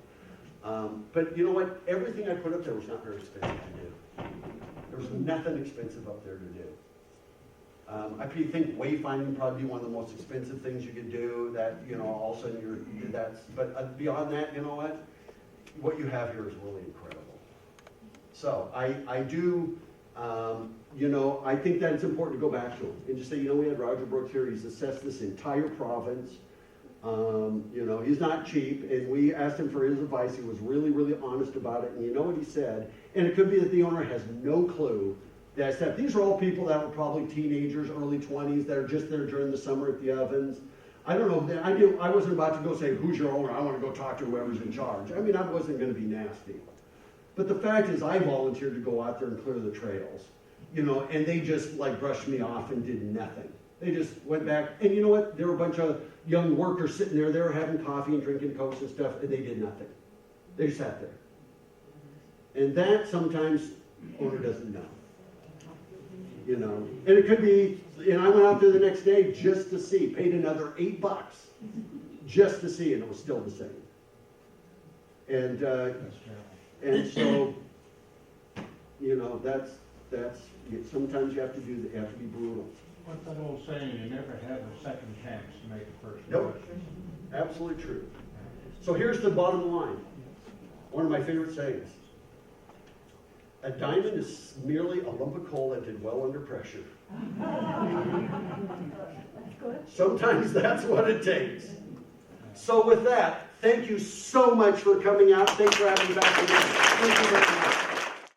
But you know what? Everything I put up there was not very expensive to do. There was nothing expensive up there to do. I think wayfinding would probably be one of the most expensive things you could do. That, you know, all of a sudden but beyond that, you know what you have here is really incredible. So I do, you know, I think that it's important to go back to him and just say, you know, we had Roger Brooks here. He's assessed this entire province. You know, he's not cheap, and we asked him for his advice. He was really, really honest about it, and you know what he said. And it could be that the owner has no clue that I said, these are all people that were probably teenagers, early 20s, that are just there during the summer at the ovens. I don't know, I wasn't about to go say, who's your owner? I want to go talk to whoever's in charge. I mean, I wasn't going to be nasty. But the fact is, I volunteered to go out there and clear the trails, you know, and they just like brushed me off and did nothing. They just went back, and you know what? There were a bunch of young workers sitting there. They were having coffee and drinking Cokes and stuff, and they did nothing. They just sat there. And that sometimes owner doesn't know. You know, and it could be, and I went out there the next day just to see, paid another $8 just to see, and it was still the same. And so, you know, that's sometimes you have to be brutal. What's that old saying, you never have a second chance to make a first Nope. impression? Absolutely true. So here's the bottom line. One of my favorite sayings. A diamond is merely a lump of coal that did well under pressure. Sometimes that's what it takes. So with that, thank you so much for coming out. Thanks for having me back again. Thank you very much.